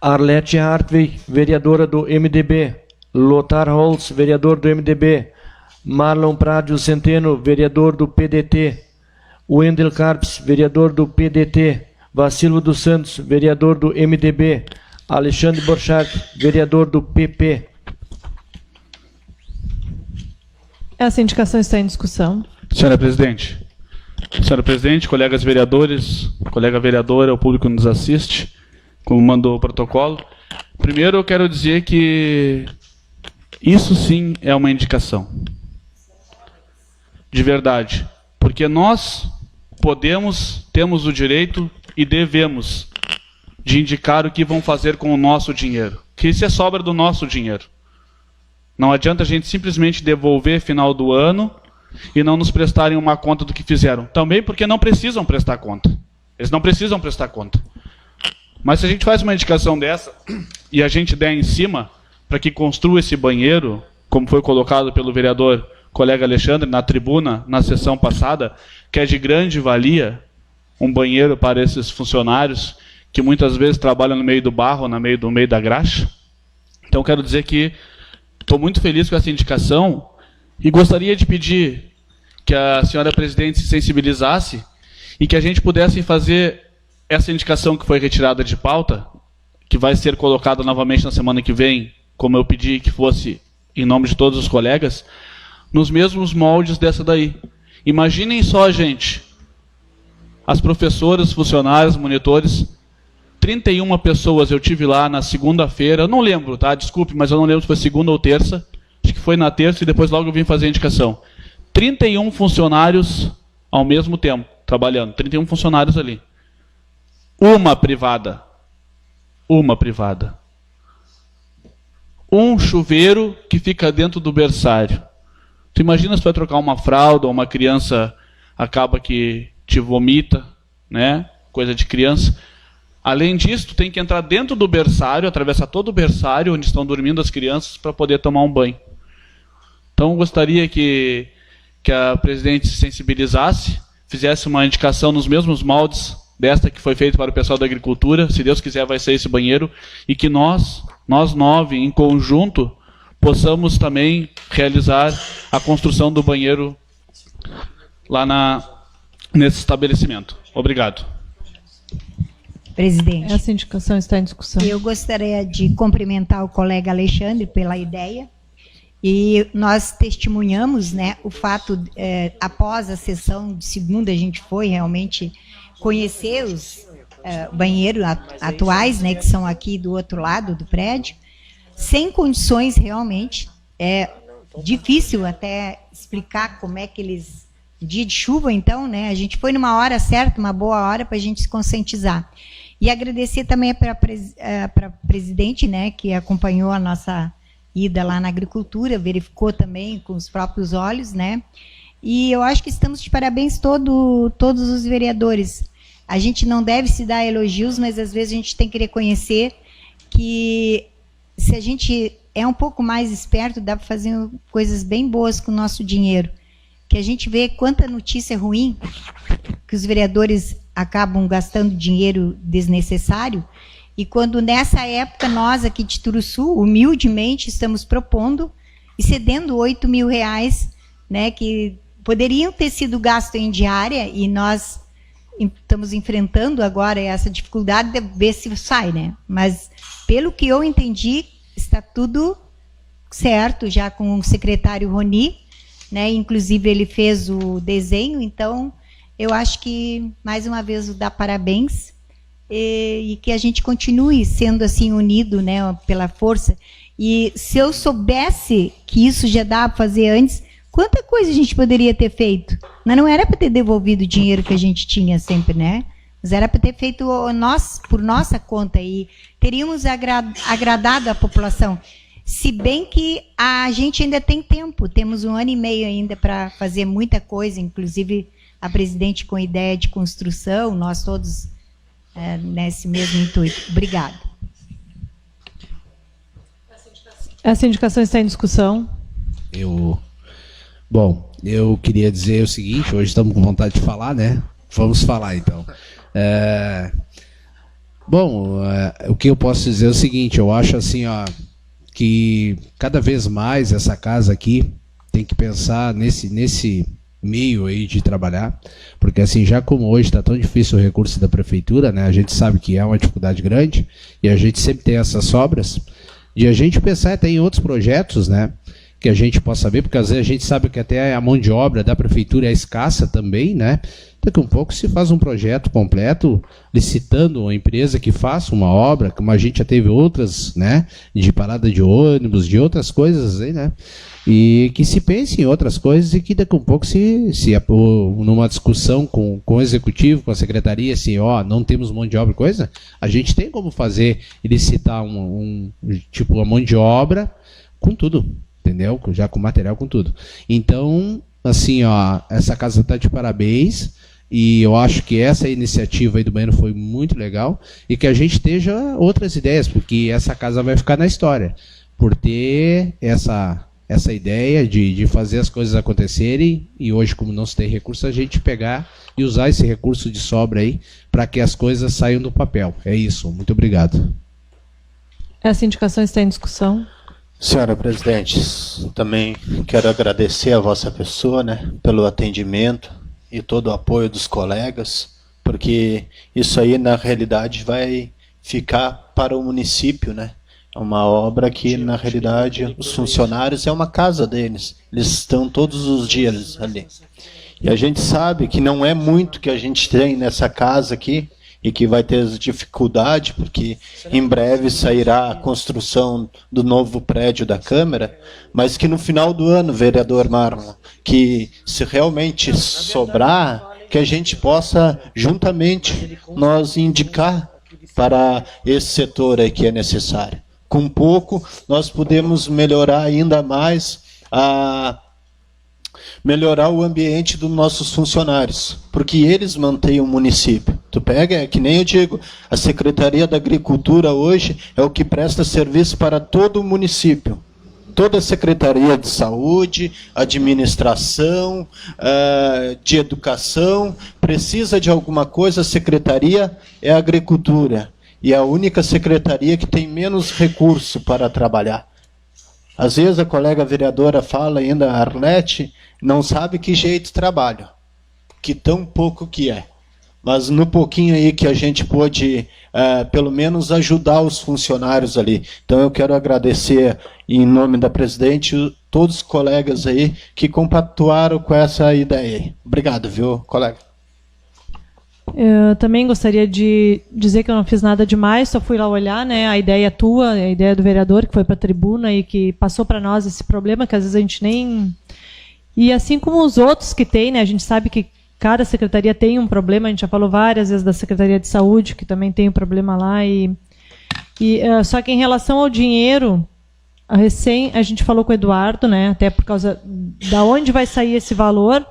Arlete Hartvey, vereadora do MDB. Lothar Holz, vereador do MDB. Marlon Pradio Centeno, vereador do PDT. Wendel Carpes, vereador do PDT. Vacilo dos Santos, vereador do MDB. Alexandre Borchardt, vereador do PP. Essa indicação está em discussão. Senhora Presidente, colegas vereadores, colega vereadora, o público que nos assiste, como mandou o protocolo. Primeiro eu quero dizer que isso sim é uma indicação. De verdade. Porque nós temos o direito e devemos de indicar o que vão fazer com o nosso dinheiro. Que isso é sobra do nosso dinheiro. Não adianta a gente simplesmente devolver final do ano e não nos prestarem uma conta do que fizeram. Também porque não precisam prestar conta. Eles não precisam prestar conta. Mas se a gente faz uma indicação dessa e a gente der em cima para que construa esse banheiro, como foi colocado pelo vereador colega Alexandre na tribuna, na sessão passada, que é de grande valia, um banheiro para esses funcionários que muitas vezes trabalham no meio do barro, no meio da graxa, Então, quero dizer que estou muito feliz com essa indicação e gostaria de pedir que a senhora presidente se sensibilizasse e que a gente pudesse fazer essa indicação que foi retirada de pauta, que vai ser colocada novamente na semana que vem, como eu pedi que fosse em nome de todos os colegas, nos mesmos moldes dessa daí. Imaginem só, gente, as professoras, funcionários, monitores, 31 pessoas eu tive lá na segunda-feira, eu não lembro, tá? Desculpe, mas eu não lembro se foi segunda ou terça, acho que foi na terça e depois logo eu vim fazer a indicação. 31 funcionários ao mesmo tempo, trabalhando, 31 funcionários ali. Uma privada. Um chuveiro que fica dentro do berçário. Tu imagina se vai trocar uma fralda, ou uma criança acaba que te vomita, né? Coisa de criança. Além disso, tu tem que entrar dentro do berçário, atravessar todo o berçário onde estão dormindo as crianças para poder tomar um banho. Então, eu gostaria que a presidente se sensibilizasse, fizesse uma indicação nos mesmos moldes desta que foi feita para o pessoal da agricultura, se Deus quiser vai ser esse banheiro, e que nós 9, em conjunto, possamos também realizar a construção do banheiro lá nesse estabelecimento. Obrigado. Presidente. Essa indicação está em discussão. Eu gostaria de cumprimentar o colega Alexandre pela ideia. E nós testemunhamos, né, o fato, após a sessão de segunda, a gente foi realmente conhecer os banheiros atuais, né, que são aqui do outro lado do prédio, sem condições realmente. É difícil até explicar como é que eles... Dia de chuva, então, né, a gente foi numa hora certa, uma boa hora para a gente se conscientizar. E agradecer também para a presidente, né, que acompanhou a nossa ida lá na agricultura, verificou também com os próprios olhos, né? E eu acho que estamos de parabéns todos os vereadores. A gente não deve se dar elogios, mas às vezes a gente tem que reconhecer que se a gente é um pouco mais esperto, dá para fazer coisas bem boas com o nosso dinheiro. Que a gente vê quanta notícia ruim que os vereadores acabam gastando dinheiro desnecessário. E quando nessa época nós aqui de Turuçu, humildemente, estamos propondo e cedendo R$8.000, né, que poderiam ter sido gastos em diária, e nós estamos enfrentando agora essa dificuldade de ver se sai, né? Mas pelo que eu entendi, está tudo certo já com o secretário Roni, né? Inclusive ele fez o desenho, então eu acho que mais uma vez o dá parabéns. E que a gente continue sendo assim unido, né, pela força. E se eu soubesse que isso já dá para fazer antes, quanta coisa a gente poderia ter feito? Mas não era para ter devolvido o dinheiro que a gente tinha sempre, né? Mas era para ter feito nós por nossa conta e teríamos agradado a população. Se bem que a gente ainda tem tempo, temos 1 ano e meio ainda para fazer muita coisa, inclusive a presidente com ideia de construção, nós todos nesse mesmo intuito. Obrigada. Essa indicação está em discussão. Bom, eu queria dizer o seguinte, hoje estamos com vontade de falar, né? Vamos falar, então. O que eu posso dizer é o seguinte, eu acho assim, ó, que cada vez mais essa casa aqui tem que pensar nesse meio aí de trabalhar, porque assim, já como hoje está tão difícil o recurso da prefeitura, né, a gente sabe que é uma dificuldade grande, e a gente sempre tem essas sobras, de a gente pensar até em outros projetos, né, que a gente possa ver, porque às vezes a gente sabe que até a mão de obra da prefeitura é escassa também, né, daqui a um pouco se faz um projeto completo, licitando uma empresa que faça uma obra, como a gente já teve outras, né, de parada de ônibus, de outras coisas aí, né, e que se pense em outras coisas e que daqui a um pouco numa discussão com o executivo, com a secretaria, assim, não temos mão de obra, coisa, a gente tem como fazer e licitar tipo uma mão de obra com tudo, entendeu? Já com material, com tudo. Então, assim, essa casa está de parabéns. E eu acho que essa iniciativa aí do banheiro foi muito legal e que a gente esteja outras ideias, porque essa casa vai ficar na história, por ter essa ideia de fazer as coisas acontecerem e hoje, como não se tem recurso, a gente pegar e usar esse recurso de sobra aí para que as coisas saiam do papel. É isso. Muito obrigado. Essa indicação está em discussão. Senhora presidente, também quero agradecer a vossa pessoa, né, pelo atendimento e todo o apoio dos colegas, porque isso aí na realidade vai ficar para o município, né? É uma obra que na realidade os funcionários é uma casa deles, eles estão todos os dias ali. E a gente sabe que não é muito que a gente tem nessa casa aqui, e que vai ter dificuldade, porque em breve sairá a construção do novo prédio da Câmara, mas que no final do ano, vereador Marlon, que se realmente sobrar, que a gente possa, juntamente, nós indicar para esse setor aí que é necessário. Com pouco, nós podemos melhorar ainda mais melhorar o ambiente dos nossos funcionários, porque eles mantêm o município. Tu pega, é que nem eu digo, a Secretaria da Agricultura hoje é o que presta serviço para todo o município. Toda a Secretaria de Saúde, Administração, de Educação, precisa de alguma coisa, a Secretaria é a Agricultura. E é a única secretaria que tem menos recurso para trabalhar. Às vezes a colega vereadora fala ainda, a Arlete, não sabe que jeito trabalho, que tão pouco que é. Mas no pouquinho aí que a gente pôde, pelo menos, ajudar os funcionários ali. Então eu quero agradecer, em nome da presidente, todos os colegas aí que compactuaram com essa ideia aí. Obrigado, viu, colega? Eu também gostaria de dizer que eu não fiz nada demais, só fui lá olhar, né, a ideia tua, a ideia do vereador, que foi para a tribuna e que passou para nós esse problema, que às vezes a gente nem... E assim como os outros que tem, né, a gente sabe que cada secretaria tem um problema, a gente já falou várias vezes da Secretaria de Saúde, que também tem um problema lá, só que em relação ao dinheiro, a gente falou com o Eduardo, né, até por causa da onde vai sair esse valor,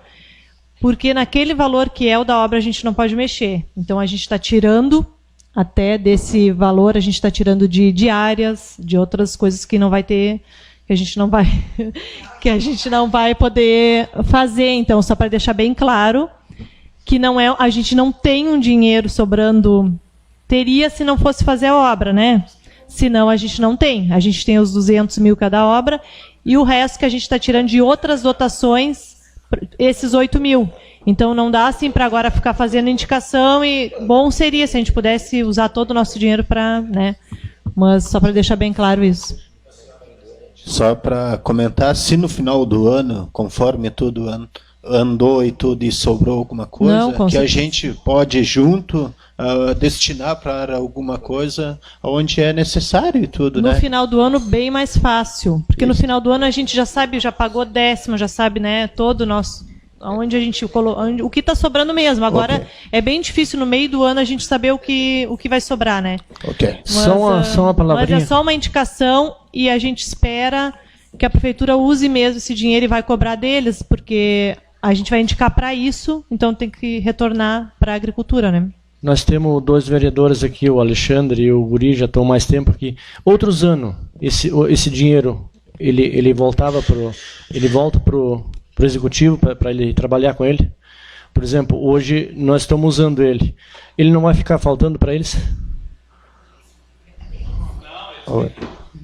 porque naquele valor que é o da obra a gente não pode mexer. Então a gente está tirando, até desse valor, a gente está tirando de diárias, de outras coisas que não vai ter, que a gente não vai, que a gente não vai poder fazer. Então, só para deixar bem claro que não é, a gente não tem um dinheiro sobrando, teria se não fosse fazer a obra, né? Senão a gente não tem. A gente tem os 200 mil cada obra e o resto que a gente está tirando de outras dotações, esses 8 mil. Então não dá assim para agora ficar fazendo indicação e bom seria se a gente pudesse usar todo o nosso dinheiro para, né? Mas só para deixar bem claro isso. Só para comentar, se no final do ano, conforme todo ano andou e tudo e sobrou alguma coisa, não, que a gente pode junto destinar para alguma coisa onde é necessário e tudo, no né? No final do ano bem mais fácil, porque no final do ano a gente já sabe, já pagou décimo, já sabe, né, todo o nosso, onde a gente o que está sobrando mesmo. Agora é bem difícil no meio do ano a gente saber o que vai sobrar, né? Ok. Mas, só uma palavrinha. Mas é só uma indicação e a gente espera que a prefeitura use mesmo esse dinheiro e vai cobrar deles, porque a gente vai indicar para isso, então tem que retornar para a agricultura, né? Nós temos 2 vereadores aqui, o Alexandre e o Guri, já estão mais tempo aqui. Outros anos, esse dinheiro, ele volta pro executivo para ele trabalhar com ele. Por exemplo, hoje nós estamos usando ele. Ele não vai ficar faltando para eles?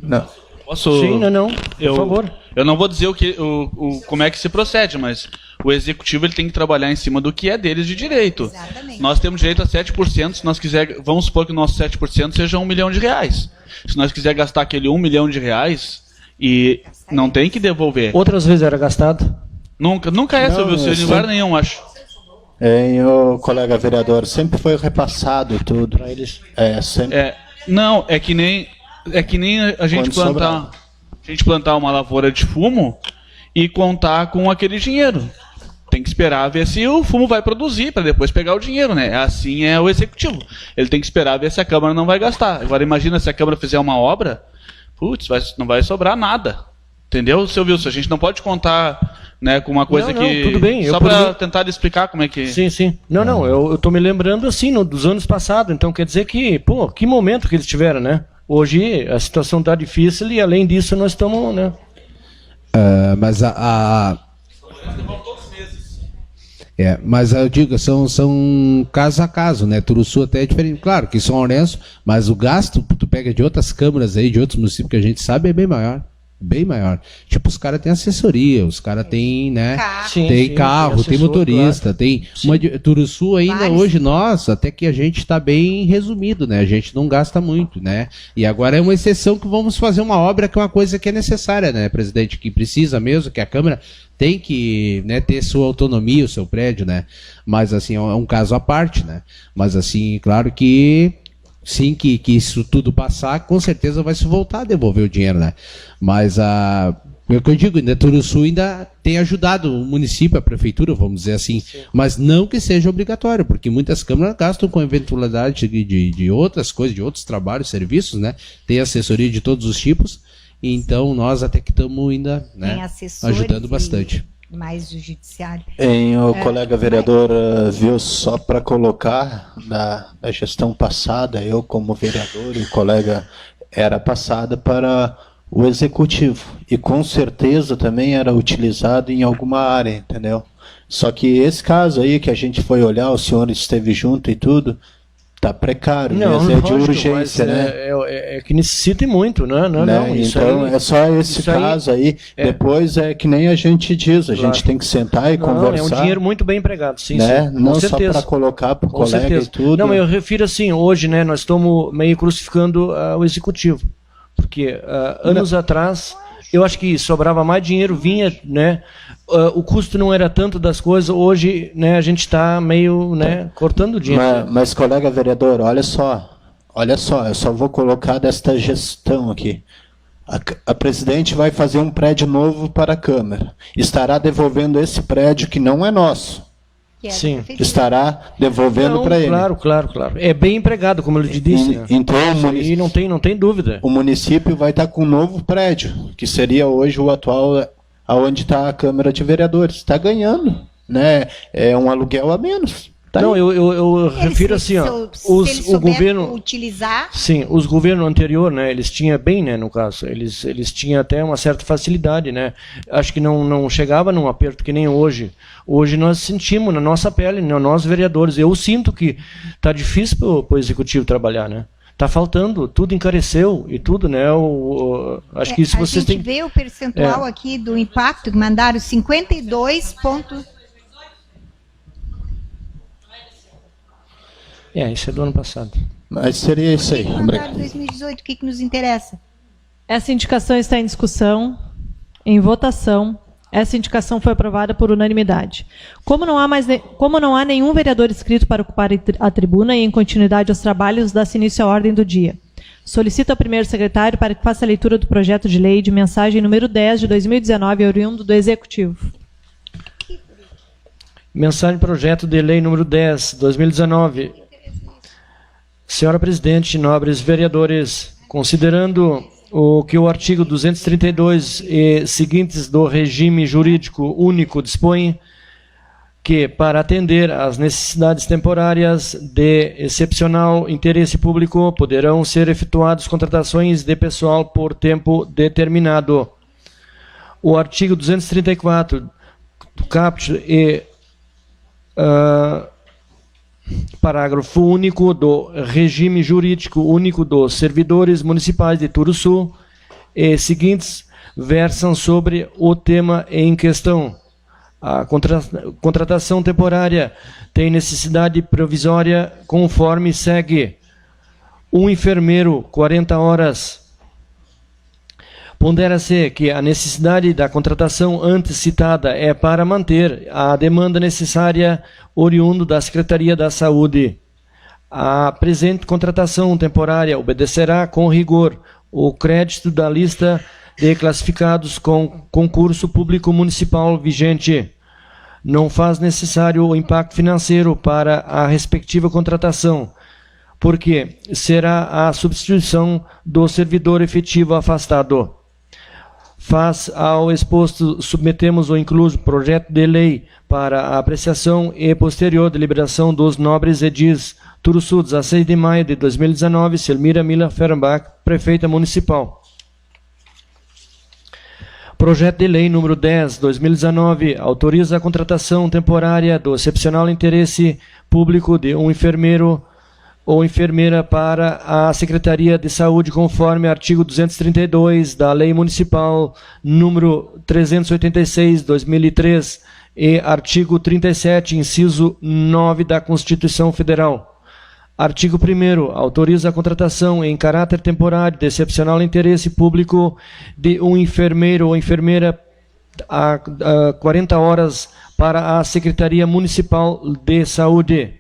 Não. Posso? Sim, não. Por favor. Eu não vou dizer como é que se procede, mas o executivo ele tem que trabalhar em cima do que é deles de direito. Exatamente. Nós temos direito a 7%, se nós quiser, vamos supor que o nosso 7% seja R$1 milhão. Se nós quiser gastar aquele R$1 milhão e não tem que devolver. Outras vezes era gastado? Nunca é, seu Wilson, em lugar nenhum, acho. O colega vereador, sempre foi repassado tudo para eles. Sempre. Não, é que nem a gente plantar uma lavoura de fumo e contar com aquele dinheiro. Tem que esperar ver se o fumo vai produzir para depois pegar o dinheiro, né? Assim é o executivo. Ele tem que esperar ver se a Câmara não vai gastar. Agora imagina se a Câmara fizer uma obra, não vai sobrar nada. Entendeu, seu Wilson? A gente não pode contar, né, com uma coisa que... Tudo bem. Só para tentar explicar como é que... Sim. Eu estou me lembrando assim, dos anos passados. Então quer dizer que, que momento que eles tiveram, né? Hoje a situação está difícil e além disso nós estamos, né? Mas Mas eu digo, são caso a caso, né? Turuçu até é diferente. Claro que São Lourenço, mas o gasto, tu pega de outras câmaras aí, de outros municípios que a gente sabe, é bem maior. Bem maior. Tipo, os caras têm assessoria, os caras têm, né? Tem carro, tem motorista, claro. Tem. Turuçu ainda hoje, nós, até que a gente está bem resumido, né? A gente não gasta muito, né? E agora é uma exceção que vamos fazer uma obra que é uma coisa que é necessária, né, presidente? Que precisa mesmo, que a Câmara tem que, né, ter sua autonomia, o seu prédio, né? Mas, assim, é um caso à parte, né? Mas, assim, claro que sim, que isso tudo passar, com certeza vai se voltar a devolver o dinheiro, né? Mas o que eu digo, ainda Turuçu ainda tem ajudado o município, a prefeitura, vamos dizer assim, sim. Mas não que seja obrigatório, porque muitas câmaras gastam com eventualidade de outras coisas, de outros trabalhos, serviços, né? Tem assessoria de todos os tipos, então nós até que estamos ainda, né, ajudando bastante. Mais o judiciário. O colega vereador, viu, só para colocar na gestão passada, eu como vereador e o colega era passada para o executivo e com certeza também era utilizado em alguma área, entendeu? Só que esse caso aí que a gente foi olhar, o senhor esteve junto e tudo, tá precário, mas é de urgência, né? É que necessita muito, né? Não, então é só esse caso aí. Depois é que nem a gente diz, a gente tem que sentar e conversar. É um dinheiro muito bem empregado, sim, né? sim. Não só para colocar para o colega certeza. E tudo. Não, eu refiro assim, hoje, né, nós estamos meio crucificando o executivo, porque anos atrás eu acho que sobrava mais dinheiro, vinha, né? O custo não era tanto das coisas, hoje, né, a gente está meio, né, cortando dinheiro. Mas, colega vereador, olha só, eu só vou colocar desta gestão aqui. A presidente vai fazer um prédio novo para a Câmara. Estará devolvendo esse prédio que não é nosso. Sim. Estará devolvendo para ele. Claro. É bem empregado, como eu lhe disse. Né? Então, e não tem dúvida. O município vai estar com um novo prédio, que seria hoje o atual, aonde está a Câmara de Vereadores. Está ganhando, né? É um aluguel a menos. Tá não, eu refiro assim, ó, o governo utilizar. Sim, os governos anteriores, né, eles tinham bem, né, no caso, eles tinham até uma certa facilidade, né. Acho que não chegava num aperto que nem hoje. Hoje nós sentimos na nossa pele, né, nós vereadores, eu sinto que tá difícil para o executivo trabalhar, né. Tá faltando, tudo encareceu e tudo, né? Acho que isso vocês têm. A gente vê o percentual aqui do impacto que mandaram 52 pontos. Isso é do ano passado. Mas seria isso aí. Obrigado. 2018, o que nos interessa? Essa indicação está em discussão, em votação. Essa indicação foi aprovada por unanimidade. Como não há nenhum vereador inscrito para ocupar a tribuna e em continuidade aos trabalhos, dá-se início à ordem do dia. Solicito ao primeiro secretário para que faça a leitura do projeto de lei de mensagem número 10 de 2019, oriundo do Executivo. Mensagem projeto de lei número 10, 2019. Senhora Presidente, nobres vereadores, considerando o que o artigo 232 e seguintes do regime jurídico único dispõe que, para atender às necessidades temporárias de excepcional interesse público, poderão ser efetuadas contratações de pessoal por tempo determinado. O artigo 234 do caput e parágrafo único do regime jurídico único dos servidores municipais de Turuçu e seguintes versam sobre o tema em questão. A contratação temporária tem necessidade provisória conforme segue: um enfermeiro, 40 horas. Pondera-se que a necessidade da contratação antes citada é para manter a demanda necessária oriundo da Secretaria da Saúde. A presente contratação temporária obedecerá com rigor o crédito da lista de classificados com concurso público municipal vigente. Não faz necessário o impacto financeiro para a respectiva contratação, porque será a substituição do servidor efetivo afastado. Face ao exposto, submetemos o incluso projeto de lei para a apreciação e posterior deliberação dos nobres edis Turuçu, 16 de maio de 2019, Selmira Mila Fernbach, prefeita municipal. Projeto de Lei número 10/2019 autoriza a contratação temporária do excepcional interesse público de um enfermeiro ou enfermeira para a Secretaria de Saúde, conforme artigo 232 da Lei Municipal número 386/2003 e artigo 37, inciso 9 da Constituição Federal. Artigo 1º, autoriza a contratação em caráter temporário de excepcional interesse público de um enfermeiro ou enfermeira a 40 horas para a Secretaria Municipal de Saúde.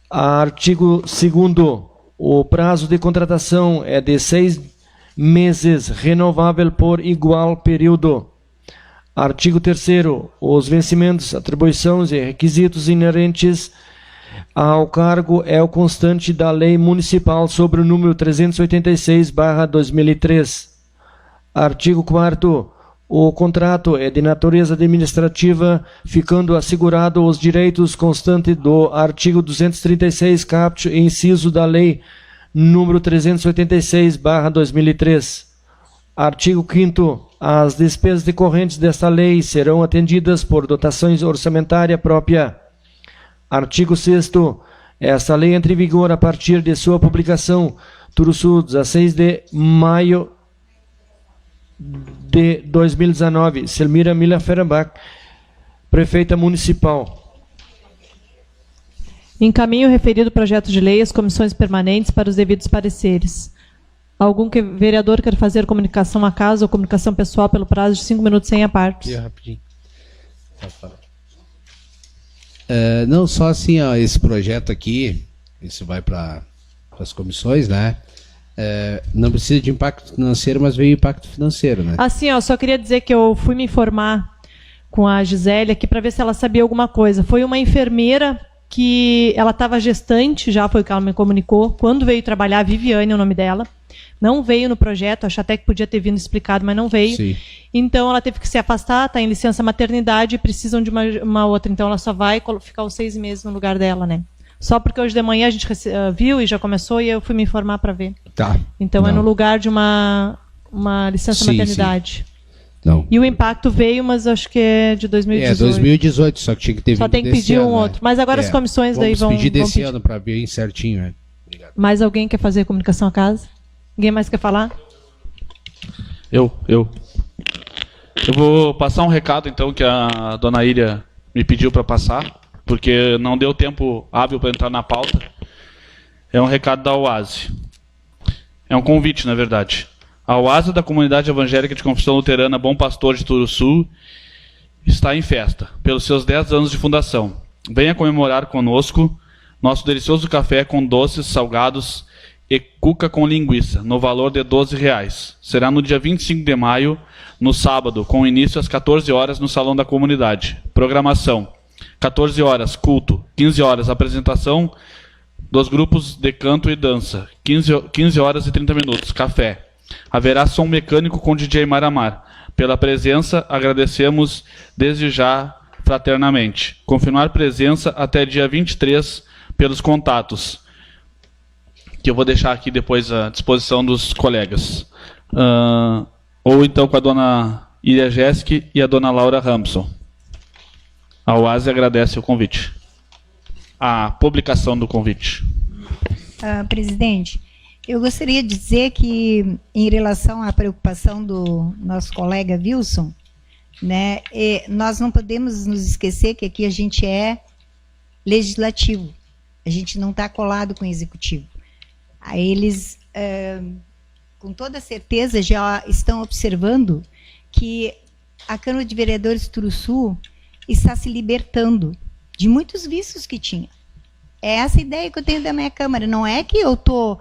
Artigo 2º, o prazo de contratação é de 6 meses, renovável por igual período. Artigo 3º, os vencimentos, atribuições e requisitos inerentes ao cargo é o constante da Lei Municipal sobre o número 386/2003. Artigo 4º, o contrato é de natureza administrativa, ficando assegurado os direitos constantes do artigo 236, caput e inciso da Lei número 386/2003. Artigo 5º, as despesas decorrentes desta lei serão atendidas por dotações orçamentária própria. Artigo 6º, esta lei entra em vigor a partir de sua publicação, Turuçu, 16 de maio de 2019. Selmira Miller Ferenbach, prefeita municipal. Encaminho o referido projeto de lei às comissões permanentes para os devidos pareceres. Algum vereador quer fazer comunicação à casa ou comunicação pessoal pelo prazo de 5 minutos sem apartes? Rapidinho. Não, só assim, ó, esse projeto aqui, isso vai para as comissões, né? Não precisa de impacto financeiro, mas veio impacto financeiro, né? Assim, ó, só queria dizer que eu fui me informar com a Gisele aqui para ver se ela sabia alguma coisa. Foi uma enfermeira que ela estava gestante, já foi o que ela me comunicou, quando veio trabalhar, a Viviane é o nome dela, não veio no projeto, acho até que podia ter vindo explicado, mas não veio. Sim. Então ela teve que se afastar, está em licença maternidade e precisam de uma outra, então ela só vai ficar os 6 meses no lugar dela, né? Só porque hoje de manhã a gente viu e já começou e eu fui me informar para ver. Tá. Então Não. é no lugar de uma licença Sim, maternidade. Não. E o impacto veio, mas acho que é de 2018. 2018, só que tinha que ter Só vindo tem que desse pedir ano, um né? outro. Mas agora as comissões daí vão pedir desse pedir. ano para ver certinho, né? Obrigado. Mais alguém quer fazer comunicação à casa? Ninguém mais quer falar? Eu vou passar um recado, então, que a dona Iria me pediu para passar, porque não deu tempo hábil para entrar na pauta. É um recado da OASE. É um convite, na verdade. A OASE da Comunidade Evangélica de Confissão Luterana Bom Pastor de Turuçu está em festa, pelos seus 10 anos de fundação. Venha comemorar conosco nosso delicioso café com doces, salgados e cuca com linguiça, no valor de R$12. Será no dia 25 de maio, no sábado, com início às 14 horas no Salão da Comunidade. Programação: 14 horas, culto. 15 horas, apresentação dos grupos de canto e dança. 15 horas e 30 minutos, café. Haverá som mecânico com DJ Maramar. Pela presença, agradecemos desde já fraternamente. Confirmar presença até dia 23 pelos contatos, que eu vou deixar aqui depois à disposição dos colegas. Ou então com a dona Iria Jéssica e a dona Laura Ramson. A OASE agradece o convite. A publicação do convite. Presidente, eu gostaria de dizer que, em relação à preocupação do nosso colega Wilson, né, nós não podemos nos esquecer que aqui a gente é legislativo, a gente não está colado com o executivo. Aí eles, com toda certeza, já estão observando que a Câmara de Vereadores Turuçu está se libertando de muitos vícios que tinha. É essa ideia que eu tenho da minha Câmara. Não é que eu estou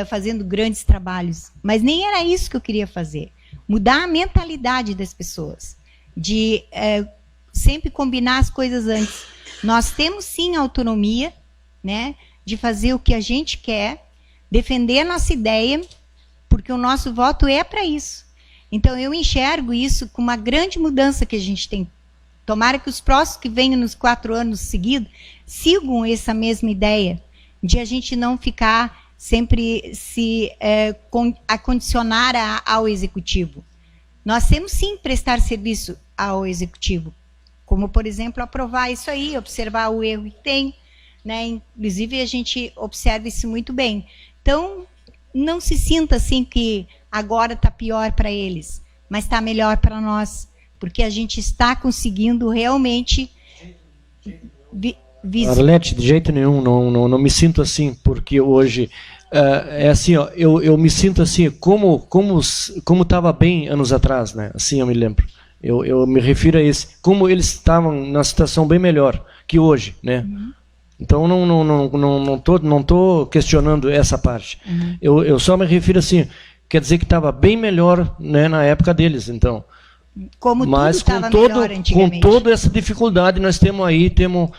fazendo grandes trabalhos, mas nem era isso que eu queria fazer. Mudar a mentalidade das pessoas, de sempre combinar as coisas antes. Nós temos sim autonomia, né, de fazer o que a gente quer, defender a nossa ideia, porque o nosso voto é para isso. Então eu enxergo isso como uma grande mudança que a gente tem. Tomara que os próximos que venham nos 4 anos seguidos sigam essa mesma ideia, de a gente não ficar sempre se acondicionar ao executivo. Nós temos sim prestar serviço ao executivo, como por exemplo aprovar isso aí, observar o erro que tem, né? Inclusive a gente observa isso muito bem. Então não se sinta assim que agora está pior para eles, mas está melhor para nós, porque a gente está conseguindo realmente Arlete, de jeito nenhum, não me sinto assim, porque hoje é assim, ó, eu me sinto assim, como estava bem anos atrás, né? Assim eu me lembro. Eu me refiro a esse, como eles estavam na situação bem melhor que hoje, né? Uhum. Então não tô questionando essa parte. Uhum. Eu só me refiro assim, quer dizer que estava bem melhor, né, na época deles, então. Como mas tudo estava melhor antigamente. Com toda essa dificuldade nós temos aí, temos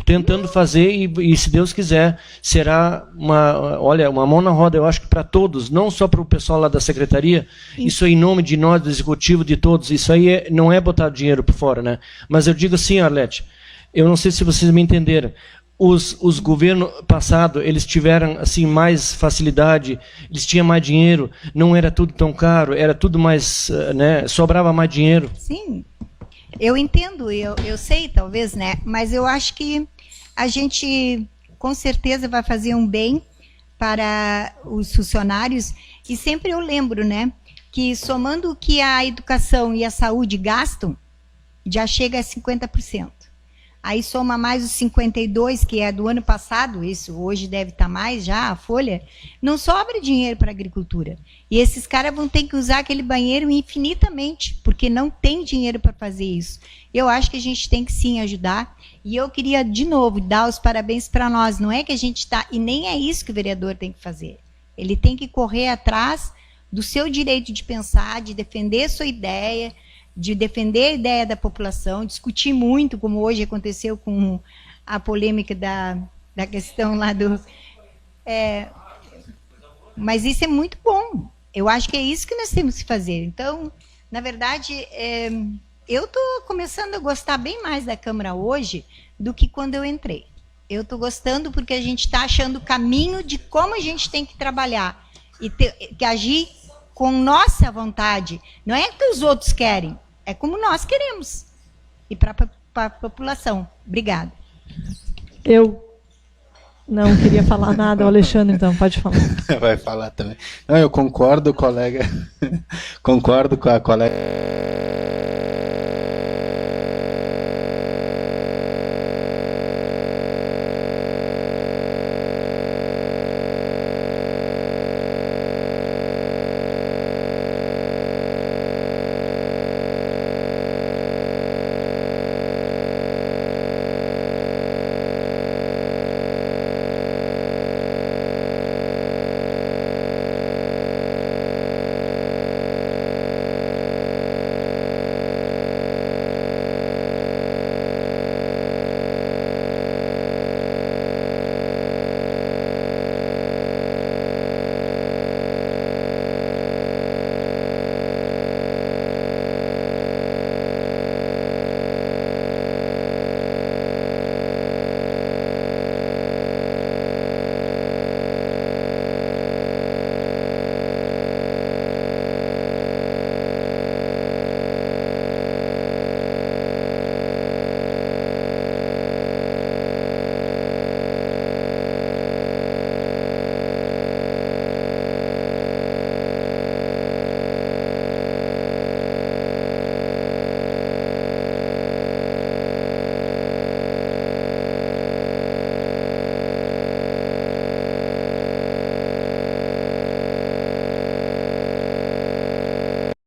tentando fazer e se Deus quiser será uma mão na roda, eu acho que para todos, não só para o pessoal lá da secretaria. Sim. Isso aí, em nome de nós do executivo, de todos, isso aí não é botar dinheiro por fora, né? Mas eu digo assim, Arlete, eu não sei se vocês me entenderam. Os governos passados, eles tiveram assim mais facilidade, eles tinham mais dinheiro, não era tudo tão caro, era tudo mais, né, sobrava mais dinheiro. Sim, eu entendo, eu sei talvez, né, mas eu acho que a gente com certeza vai fazer um bem para os funcionários, e sempre eu lembro, né, que somando o que a educação e a saúde gastam, já chega a 50%. Aí soma mais os 52, que é do ano passado, isso hoje deve estar mais já, a folha, não sobra dinheiro para a agricultura. E esses caras vão ter que usar aquele banheiro infinitamente, porque não tem dinheiro para fazer isso. Eu acho que a gente tem que sim ajudar, e eu queria, de novo, dar os parabéns para nós. Não é que a gente está, e nem é isso que o vereador tem que fazer. Ele tem que correr atrás do seu direito de pensar, de defender sua ideia, de defender a ideia da população, discutir muito, como hoje aconteceu com a polêmica da questão lá do... mas isso é muito bom. Eu acho que é isso que nós temos que fazer. Então, na verdade, eu estou começando a gostar bem mais da Câmara hoje do que quando eu entrei. Eu estou gostando porque a gente está achando o caminho de como a gente tem que trabalhar e que agir com nossa vontade. Não é que os outros querem, é como nós queremos. E para a população. Obrigada. Eu não queria falar nada, o Alexandre, então, pode falar. Vai falar também. Não, eu concordo, colega. Concordo com a colega